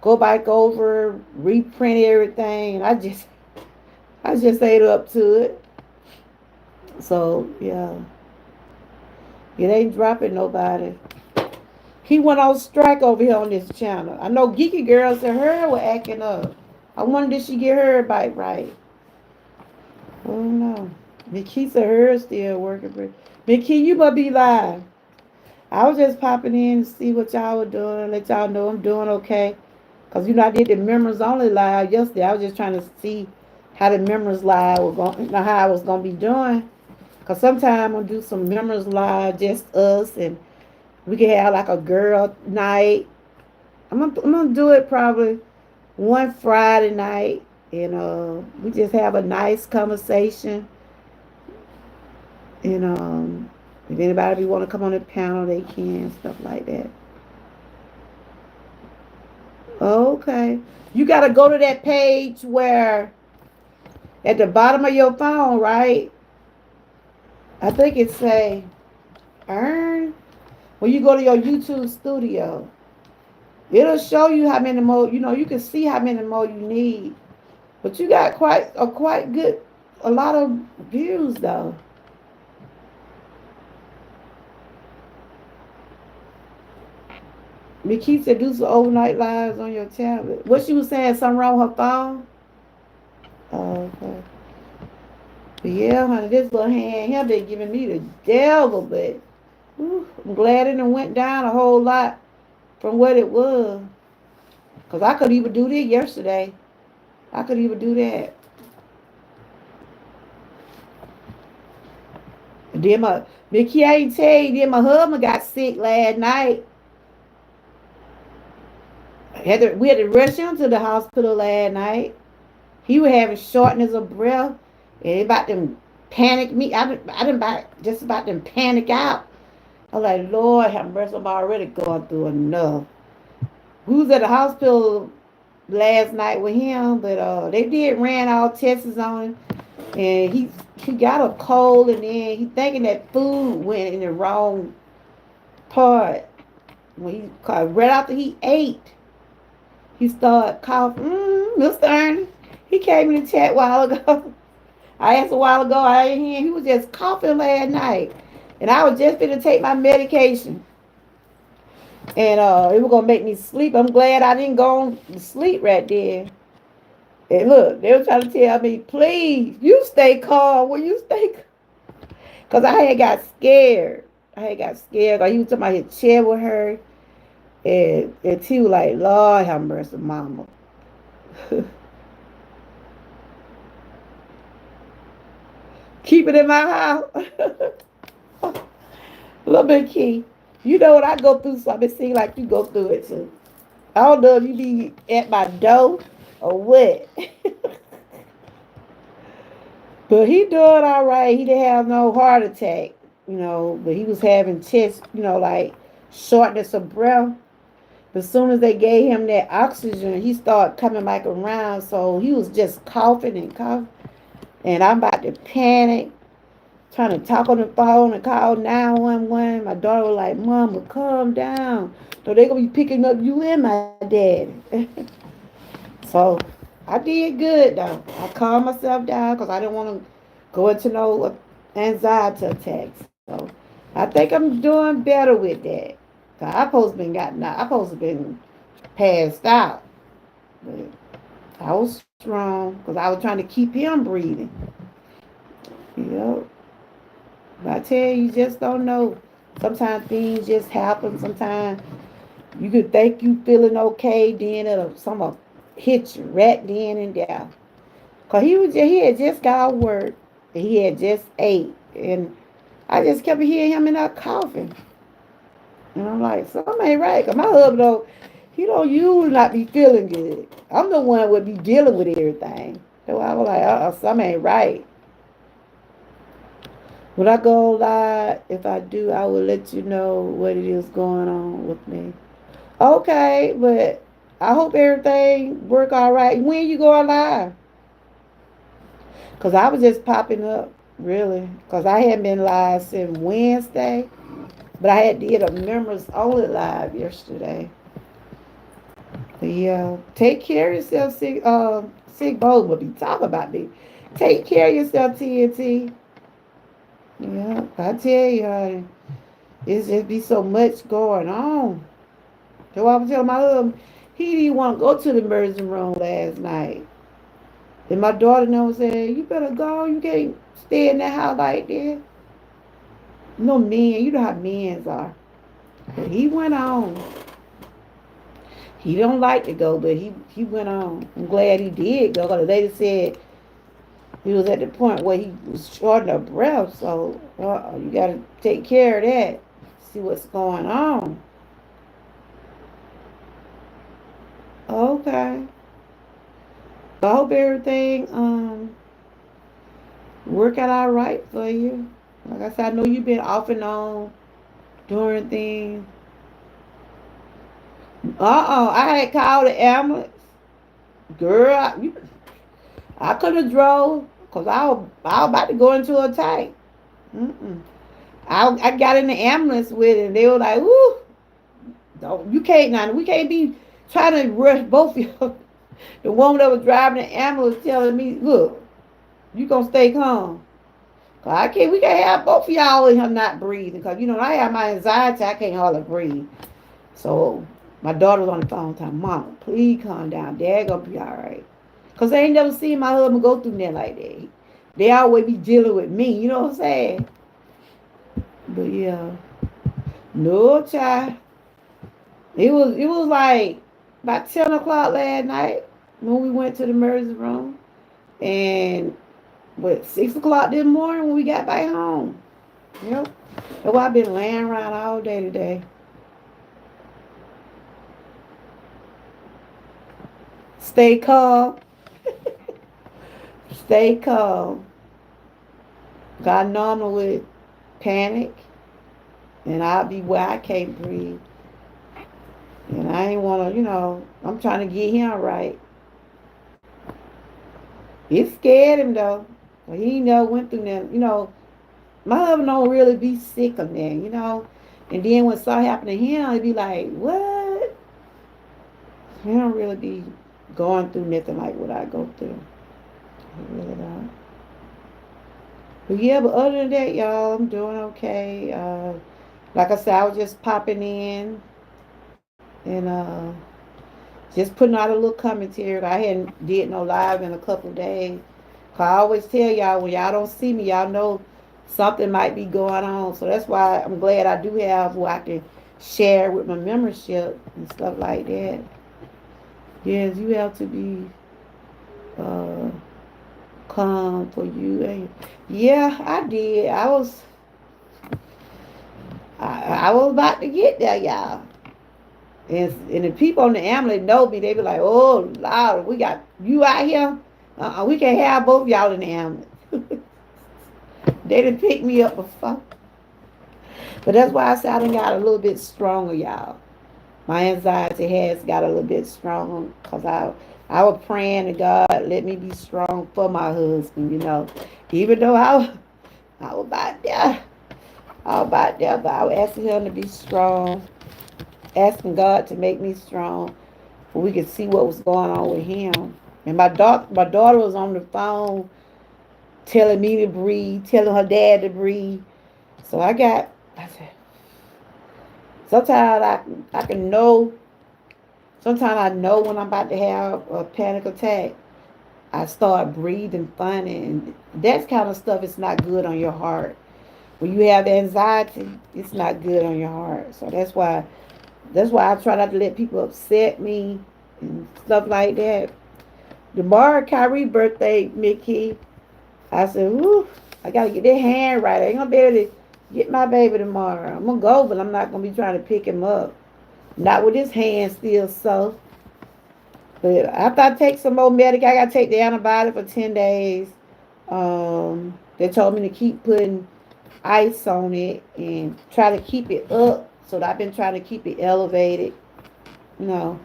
go back over, reprint everything, and I just ate up to it. So yeah, it ain't dropping nobody. He went on strike over here on this channel. I know Geeky Girls and her were acting up. I wonder did she get her bike right? Oh no. Mickey said her still working for Mickey, you must be live. I was just popping in to see what y'all were doing, let y'all know I'm doing okay. Cause I did the members only live yesterday. I was just trying to see how the members live was going, how I was gonna be doing. Cause sometime I'm gonna do some members live, just us, and we can have like a girl night. I'm gonna do it probably one Friday night, and we just have a nice conversation. And if anybody want to come on the panel, they can, stuff like that. Okay, you gotta go to that page where at the bottom of your phone, right? I think it say earn. When you go to your YouTube studio, it'll show you how many more. You can see how many more you need. But you got quite good, a lot of views though. Nikki said do some overnight lives on your tablet. What she was saying, something wrong with her phone? Oh, okay. But yeah, honey, this little hand here been giving me the devil, but I'm glad it done went down a whole lot from what it was. Because I could even do this yesterday. I could even do that. And then Mickey, I ain't tell you, then my husband got sick last night. We had to rush him to the hospital last night. He was having shortness of breath. And it about to panic me. I done just about to panic out. I was like, Lord have mercy, I'm already going through enough. We was at the hospital last night with him, but they did ran all tests on him, and he got a cold, and then he thinking that food went in the wrong part. When right after he ate, he started coughing. Mr. Ernest, he came in the chat a while ago. I asked a while ago. I didn't hear. He was just coughing last night, and I was just going to take my medication, and it was gonna make me sleep. I'm glad I didn't go on to sleep right there. And look, they were trying to tell me, please, you stay calm. Will you stay? Cause I had got scared. Cause he was talking about his chair with her, and he was like, Lord have mercy, Mama. Keep it in my house. Little bit key. You know what I go through, so it seems like you go through it too. I don't know if you be at my door or what. But he doing all right. He didn't have no heart attack, but he was having chest, like shortness of breath. But as soon as they gave him that oxygen, he started coming back around. So he was just coughing and coughing. And I'm about to panic, trying to talk on the phone and call 911. My daughter was like, Mama, calm down. So they're going to be picking up you and my daddy. So I did good, though. I calmed myself down because I didn't want to go into no anxiety attacks. So I think I'm doing better with that. I supposed to been passed out. But I was strong because I was trying to keep him breathing. Yep. But I tell you, you just don't know. Sometimes things just happen. Sometimes you could think you feeling okay, then some hit you right then and there. Cause he had just got out of work, and he had just ate, and I just kept hearing him in there coughing, and I'm like, something ain't right. Cause my husband he don't usually not be feeling good. I'm the one that would be dealing with everything. So I was like, something ain't right. When I go live, if I do, I will let you know what it is going on with me. Okay, but I hope everything work all right. When you go live? Cause I was just popping up, really. Cause I hadn't been live since Wednesday, but I had did a members only live yesterday. But yeah, take care of yourself, sick bold will be talking about me. Take care of yourself, TNT. Yeah, I tell you, honey, it's just be so much going on. So I was telling my husband, he didn't want to go to the emergency room last night. And my daughter knows said, you better go. You can't stay in that house like that. No men, you know how men are. But he went on. He don't like to go, but he went on. I'm glad he did go. Cause the lady said he was at the point where he was short of breath. So you got to take care of that. See what's going on. Okay. I hope everything work out all right for you. Like I said, I know you've been off and on doing things. I had called the ambulance. Girl, I could have drove because I was about to go into a tank. Mm-mm. I got in the ambulance with it and they were like, whoo, don't, you can't now. We can't be trying to rush both of you. The woman that was driving the ambulance telling me, look, you gonna stay calm. Cause I can't, we can't have both of y'all in here not breathing. Cause you know, I have my anxiety, I can't hardly breathe. So my daughter was on the phone telling Mom, please calm down. Dad gonna be all right. Cause I ain't never seen my husband go through that like that. They always be dealing with me, you know what I'm saying? But yeah, no child. It was like about 10 o'clock last night when we went to the emergency room, and 6 o'clock this morning when we got back home. Yep. That's why I've been laying around all day today. Stay calm. Stay calm. I normally panic and I'll be where I can't breathe. And I ain't wanna, I'm trying to get him right. It scared him though. But he never went through that. My husband don't really be sick of that. And then when something happen to him, he'd be like, what? He don't really be going through nothing like what I go through. He really don't. But yeah, but other than that, y'all, I'm doing okay. Like I said, I was just popping in and just putting out a little commentary. I hadn't did no live in a couple of days. Cause I always tell y'all when y'all don't see me, y'all know something might be going on. So that's why I'm glad I do have who I can share with my membership and stuff like that. Yes, you have to be uh, calm for you. And yeah, I did. I was about to get there, y'all. And the people on the ambulance know me. They be like, oh, Lord, we got you out here. We can't have both y'all in the ambulance. They didn't pick me up before. But that's why I said I done got a little bit stronger, y'all. My anxiety has got a little bit stronger because I was praying to God, let me be strong for my husband. Even though I was about there. I was about there, but I was asking him to be strong, asking God to make me strong so we could see what was going on with him. And my daughter was on the phone telling me to breathe, telling her dad to breathe. So I said, sometimes I can know, sometimes I know when I'm about to have a panic attack. I start breathing funny, and that kind of stuff is not good on your heart. When you have anxiety, it's not good on your heart. So that's why I try not to let people upset me and stuff like that. Tomorrow, Kyrie's birthday, Mickey. I said, whoo, I gotta get that hand right. I ain't gonna be able to get my baby tomorrow. I'm gonna go, but I'm not gonna be trying to pick him up. Not with his hand still so. But after I take some more medic, I gotta take the antibiotic for 10 days. They told me to keep putting ice on it and try to keep it up. So I've been trying to keep it elevated. You know,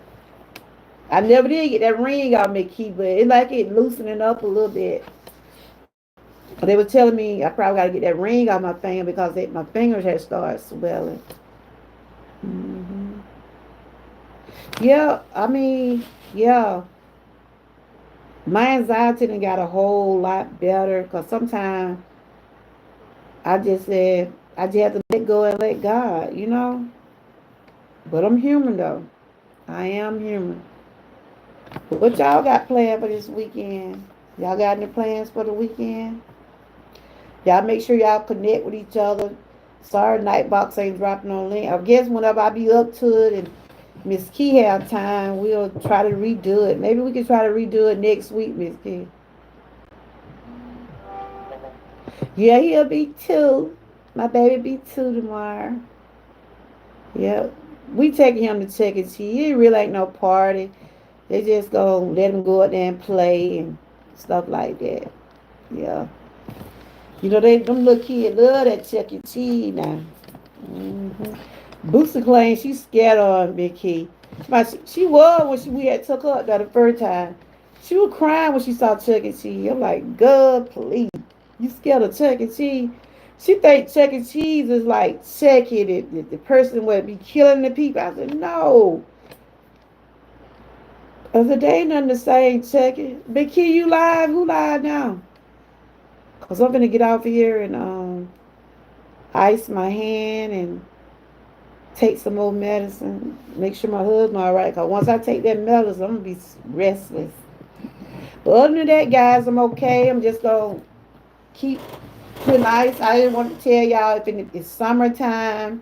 I never did get that ring on me, key, but it like it loosening up a little bit. But they were telling me I probably got to get that ring on my finger because my fingers had started swelling. hmm Yeah, I mean, yeah, my anxiety done got a whole lot better because sometimes I just have to let go and let God, you know. But I'm human though. I am human. What y'all got planned for this weekend? Y'all got any plans for the weekend? Y'all make sure y'all connect with each other. Sorry, Nightbox ain't dropping on link. I guess whenever I be up to it and Miss Key have time, we'll try to redo it. Maybe we can try to redo it next week, Miss Key. Yeah, he'll be two. My baby be two tomorrow. Yep. We taking him to check and see. It really ain't no party. They just gonna let him go out there and play and stuff like that. Yeah. You know, them little kids love that Chuck E. Cheese now. Booster claims she's scared of Big Key. She was when we had took her up there the first time. She was crying when she saw Chuck E. Cheese. I'm like, God, please. You scared of Chuck E. Cheese? She think Chuck E. Cheese is like Chucky, the person would be killing the people. I said, no. I said, they ain't nothing to say, Chucky. Big Key, you live? Who live now? Because I'm going to get off here and ice my hand and take some more medicine. Make sure my husband all right. Because once I take that medicine, I'm going to be restless. But other than that, guys, I'm okay. I'm just going to keep putting ice. I didn't want to tell y'all if it's summertime,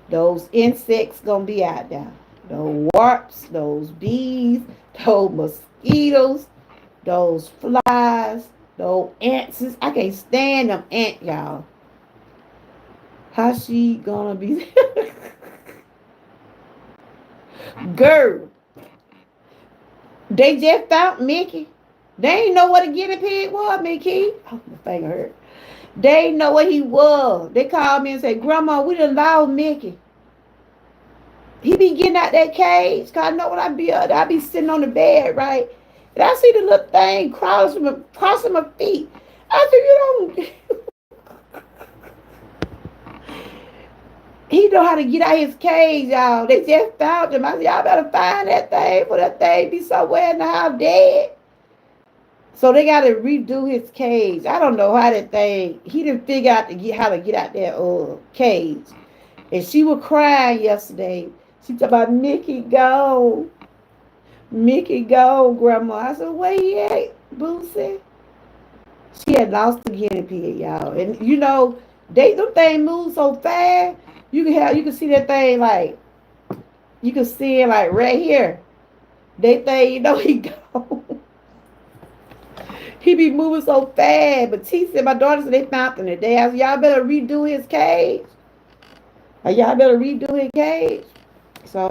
those insects going to be out there. Those warps, those bees, those mosquitoes, those flies, those ants. I can't stand them ant, y'all. How she gonna be? Girl, they just found Mickey. They ain't know what a guinea pig was, Mickey. Oh, my finger hurt. They ain't know what he was. They called me and said, Grandma, we done lost Mickey. He be getting out that cage. Cause I know when I be sitting on the bed, right? And I see the little thing crossing my feet. I said, you don't. He know how to get out his cage, y'all. They just found him. I said, y'all better find that thing for that thing be somewhere in the house dead. So they got to redo his cage. I don't know how that thing. He didn't figure out how to get out that cage. And she was crying yesterday. She talked about Mickey go, Mickey go, Grandma. I said, where he at, Boosie? She had lost the guinea pig, y'all. And you know, them things move so fast. You can see that thing like you can see it like right here. They think you know he go. He be moving so fast. But T said my daughter said they found him today. I said, y'all better redo his cage. Or y'all better redo his cage. So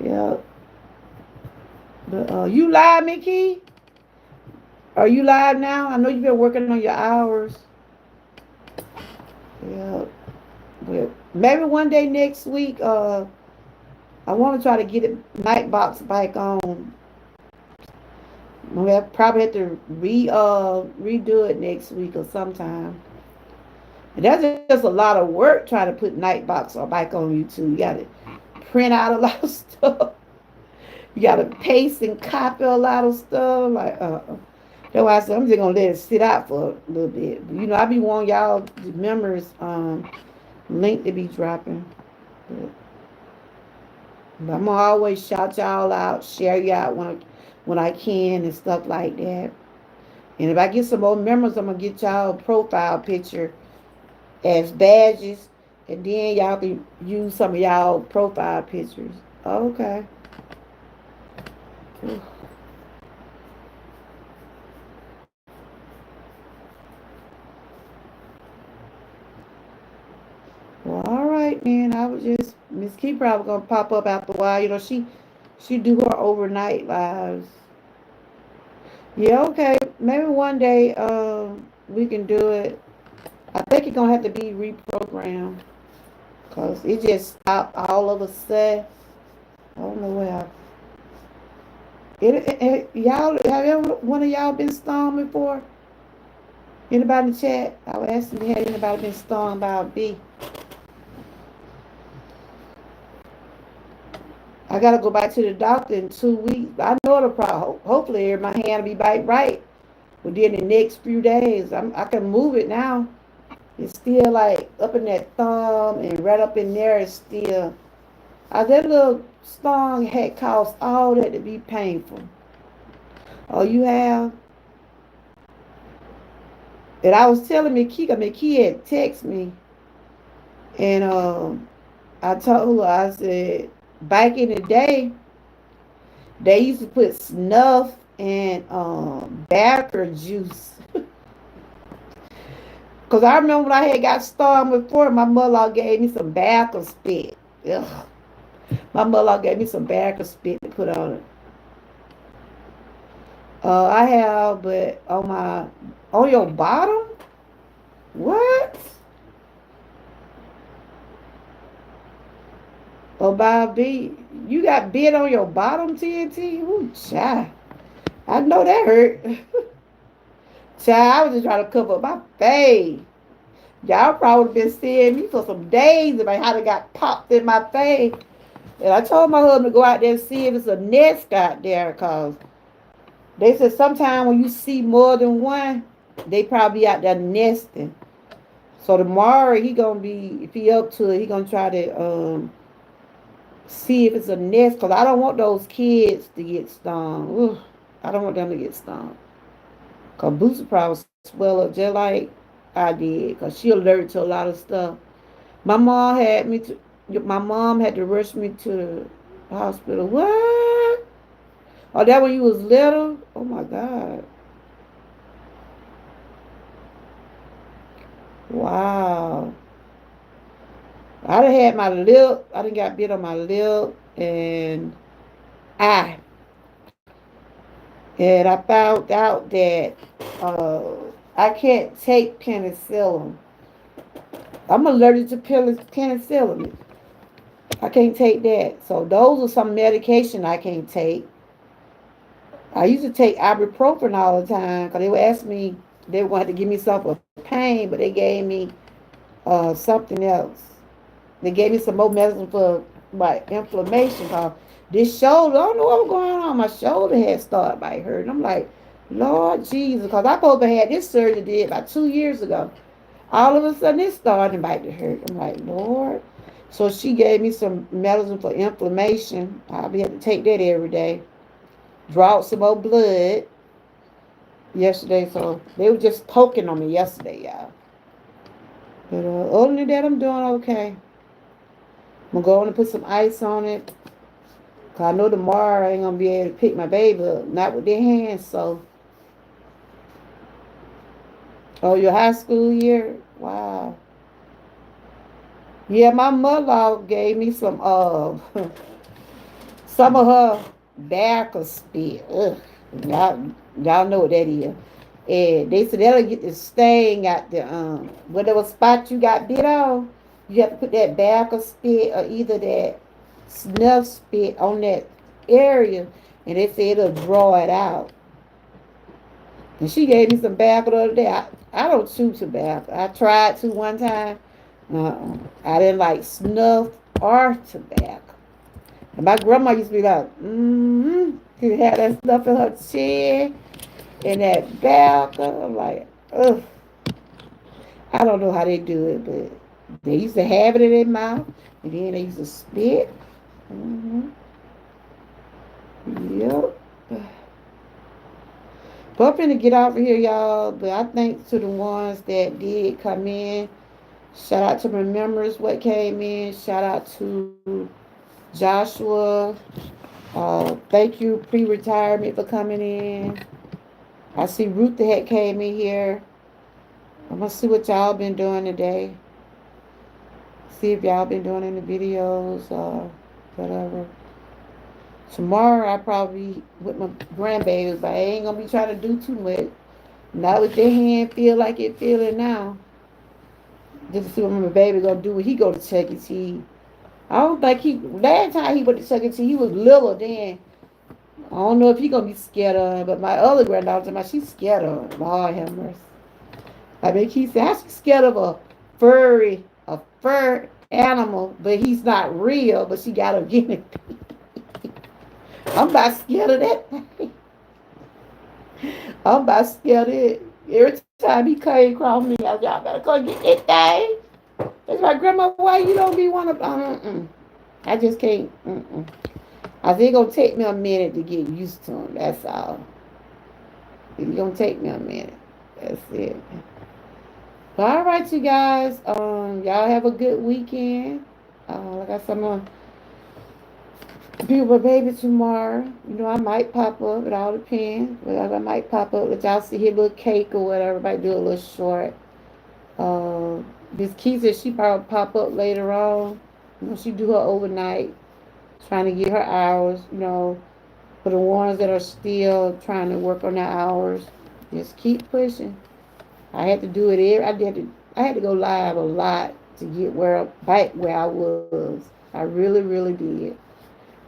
yeah. But you live, Mickey? Are you live now? I know you've been working on your hours. Yeah. But maybe one day next week, I want to try to get it Nightbox back on. We'll probably have to redo it next week or sometime. And that's just a lot of work trying to put Nightbox back on YouTube. You got to print out a lot of stuff. You got to paste and copy a lot of stuff. Like, that's why I said I'm just gonna let it sit out for a little bit. But, you know, I be wanting y'all the members link to be dropping. But I'm gonna always shout y'all out, share y'all when I can and stuff like that. And if I get some more members, I'm gonna get y'all a profile picture as badges, and then y'all can use some of y'all profile pictures. Okay. Well, all right, man. I was just Miss Key probably gonna pop up after a while. You know, she do her overnight lives. Yeah, okay. Maybe one day we can do it. I think it's gonna have to be reprogrammed because it just stopped all of a sudden. I don't know where. Y'all have ever one of y'all been stung before? Anybody in the chat? I was asking, had anybody been stung by a bee? I gotta go back to the doctor in 2 weeks. I know the problem. Hopefully, my hand will be back right within the next few days. I can move it now. It's still like up in that thumb and right up in there is still. That little stung had caused all that to be painful. Oh, you have? And I was telling Mickey had text me, and I told her, I said, back in the day, they used to put snuff and backer juice. Because I remember when I had got stung before, my mother gave me some backer spit. Ugh. My mother gave me some backer spit to put on it. I have, but on your bottom? What? Oh, Bobby, you got bit on your bottom, TNT? Ooh, child. I know that hurt. Child, I was just trying to cover up my face. Y'all probably been seeing me for some days about how they got popped in my face. And I told my husband to go out there and see if it's a nest out there, because they said sometimes when you see more than one, they probably out there nesting. So tomorrow he gonna be, if he up to it, he gonna try to see if it's a nest, because I don't want those kids to get stung. Ugh, I don't want them to get stung. Because Booster probably swell up just like I did, because she allergic to a lot of stuff. My mom had me to, my mom had to rush me to the hospital. What? Oh, that when you was little? Oh my God. Wow. I done had my lip. I done got bit on my lip and eye. And I found out that uh, I can't take penicillin. I'm allergic to penicillin. I can't take that. So those are some medication I can't take. I used to take ibuprofen all the time because they would ask me, they would have to give me something for pain, but they gave me something else. They gave me some more medicine for my inflammation. Cause this shoulder, I don't know what was going on. My shoulder had started by hurting. I'm like, Lord Jesus, because I supposed to had this surgery did about 2 years ago. All of a sudden, it started back to hurt. I'm like, Lord. So she gave me some medicine for inflammation. I'll be able to take that every day. Drawed some more blood yesterday, so they were just poking on me yesterday, y'all. But other than that, I'm doing okay. I'm going to put some ice on it. Cause I know tomorrow I ain't gonna be able to pick my baby up, not with their hands. So, oh, your high school year? Wow. Yeah, my mother gave me some some of her back or spit. Ugh. Y'all, y'all know what that is. And they said that'll get the stain out the whatever spot you got bit on. You have to put that back or spit or either that snuff spit on that area, and they said it'll draw it out. And she gave me some tobacco the other day. I don't chew tobacco. I tried to one time. I didn't like snuff or tobacco. And my grandma used to be like, she had that stuff in her chin and that tobacco. I'm like, ugh. I don't know how they do it, but they used to have it in their mouth, and then they used to spit. Mm-hmm. Yep. But I'm finna get out of here, y'all. But I thank to the ones that did come in. Shout out to Remembers what came in. Shout out to Joshua. Thank you, pre-retirement, for coming in. I see Ruth the Heck came in here. I'm gonna see what y'all been doing today. See if y'all been doing any videos or whatever. Tomorrow I probably with my grandbabies, but I ain't gonna be trying to do too much. Not with their hand feel like it feeling now. Just to see what my baby gonna do when he go to Chuck E. Cheese. I don't think last time he went to Chuck E. Cheese, he was little then. I don't know if he gonna be scared of him, but my other granddaughter, she's scared of him. Lord have mercy. I mean, he said, she's scared of a fur animal, but he's not real, but she got a guinea pig. I'm about scared of that thing. I'm about scared of it. Every time he came across me, I was, y'all better go get that thing. That's my grandma. Why you don't be one of I just can't. I think it's gonna take me a minute to get used to them. That's all. It's gonna take me a minute. That's it. But all right, you guys. Y'all have a good weekend. Like I said, I'm gonna be with my baby tomorrow. You know, I might pop up. It all depends. Whatever, I might pop up. Let y'all see his little cake or whatever. Might do a little short. Uh, this key said she probably pop up later on. You know, she do her overnight, trying to get her hours. You know, for the ones that are still trying to work on their hours, just keep pushing. I had to do it every. I had to go live a lot to get back where I was. I really, really did.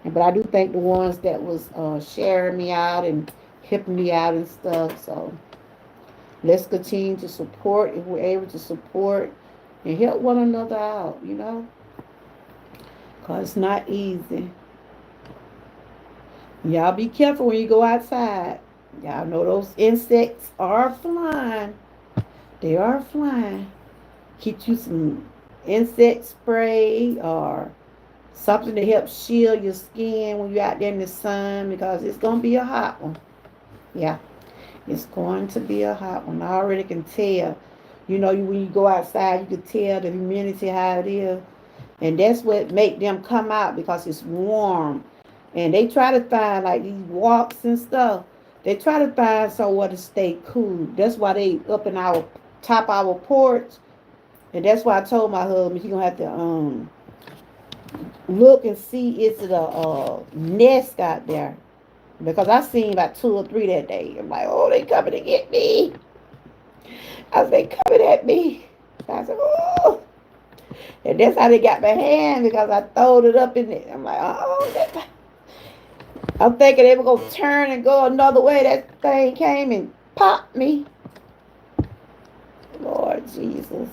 But I do thank the ones that was sharing me out and helping me out and stuff. So let's continue to support if we're able to support and help one another out. You know, cause it's not easy. Y'all be careful when you go outside. Y'all know those insects are flying. They are flying. Get you some insect spray or something to help shield your skin when you're out there in the sun because it's going to be a hot one. Yeah, it's going to be a hot one. I already can tell. You know, when you go outside, you can tell the humidity how it is. And that's what make them come out because it's warm. And they try to find like these walks and stuff. They try to find somewhere to stay cool. That's why they up in our top our porch. And that's why I told my husband he gonna have to look and see is it a nest out there because I seen about 2 or 3 that day. I'm like, oh, they coming to get me. I was like, coming at me. I said, oh. And that's how they got my hand because I throwed it up in there. I'm like, oh. I'm thinking they were going to turn and go another way. That thing came and popped me. Lord Jesus.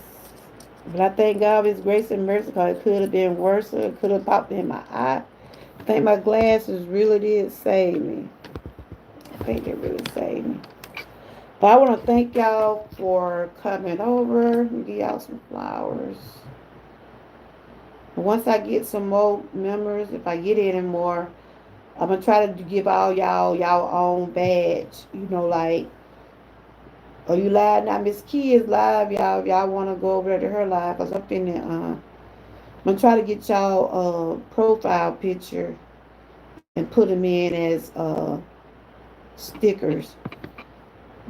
But I thank God for His grace and mercy because it could have been worse. It could have popped in my eye. I think my glasses really did save me. I think they really saved me. But I want to thank y'all for coming over and give y'all some flowers. Once I get some more members, if I get any more, I'm going to try to give all y'all own badge. You know, like, are you live now? Miss Key is live, y'all. If y'all want to go over there to her live, because I'm finna, I'm going to try to get y'all profile picture and put them in as stickers.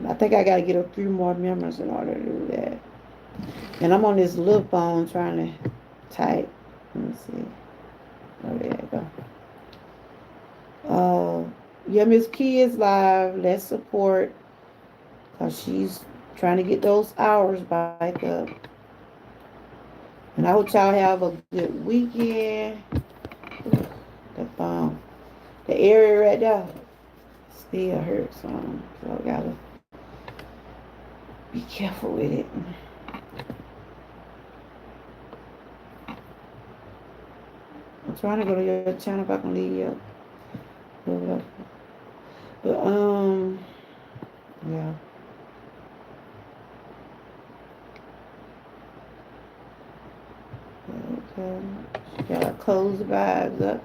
I think I got to get a few more members in order to do that. And I'm on this little phone trying to type. Let me see. Oh, there you go. Yeah, Miss Key is live. Let's support because she's trying to get those hours back up. And I hope y'all have a good weekend. The phone, the area right there still hurts some, so I gotta be careful with it. I'm trying to go to your channel if I can leave you. But yeah. Okay. Gotta close the vibes up.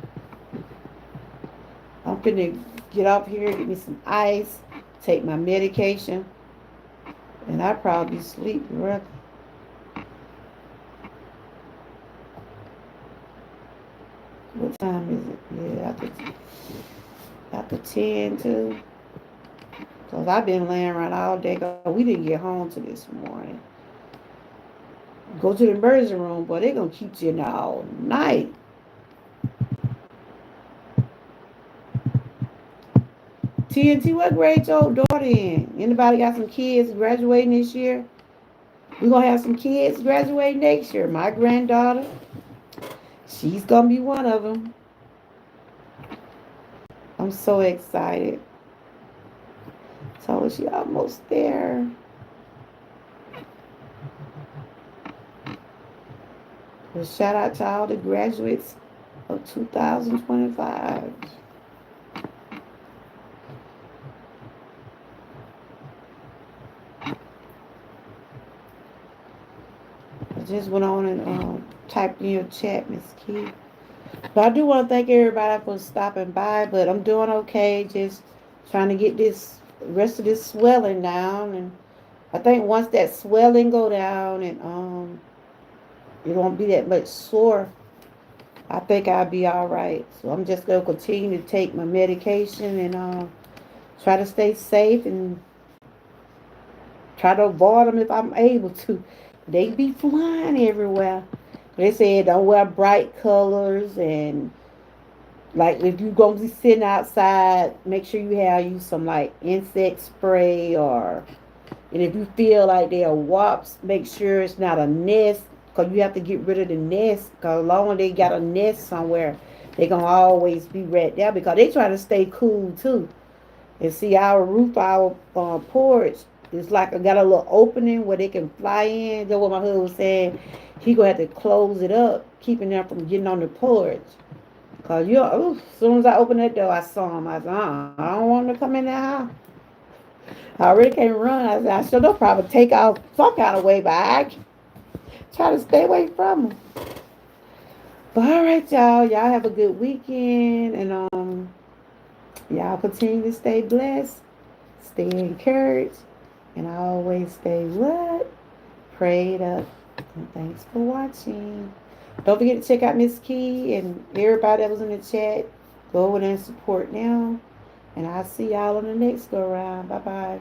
I'm gonna get off here, get me some ice, take my medication, and I probably sleep right. What time is it? Yeah, after 10 too. Cause I've been laying around all day. We didn't get home till this morning. Go to the emergency room, but they're gonna keep you in there all night. TNT, what grade your daughter in? Anybody got some kids graduating this year? We're gonna have some kids graduating next year. My granddaughter, she's gonna be one of them. I'm so excited. So she almost there. Well, shout out to all the graduates of 2025. just went on and typed in your chat, Miss Key. But I do want to thank everybody for stopping by. But I'm doing okay. Just trying to get this rest of this swelling down, and I think once that swelling go down and it won't be that much sore, I think I'll be all right. So I'm just gonna continue to take my medication and try to stay safe and try to avoid them if I'm able to. They be flying everywhere. They said don't wear bright colors and like if you gonna be sitting outside, make sure you have you some like insect spray or and if you feel like they're wasps, make sure it's not a nest because you have to get rid of the nest because long as they got a nest somewhere, they gonna always be right there because they try to stay cool too. And see our roof, our porch, it's like I got a little opening where they can fly in. That's what my husband was saying. He gonna have to close it up, keeping them from getting on the porch. Cause as soon as I opened that door, I saw him. I said, I don't want him to come in that house. I already can't run. I said, I should they'll probably take off some kind of way, but I try to stay away from them. But all right, y'all. Y'all have a good weekend, and y'all continue to stay blessed, stay encouraged, and always stay what? Prayed up. And thanks for watching. Don't forget to check out Miss Key and everybody that was in the chat. Go over there and support now. And I'll see y'all on the next go round. Bye bye.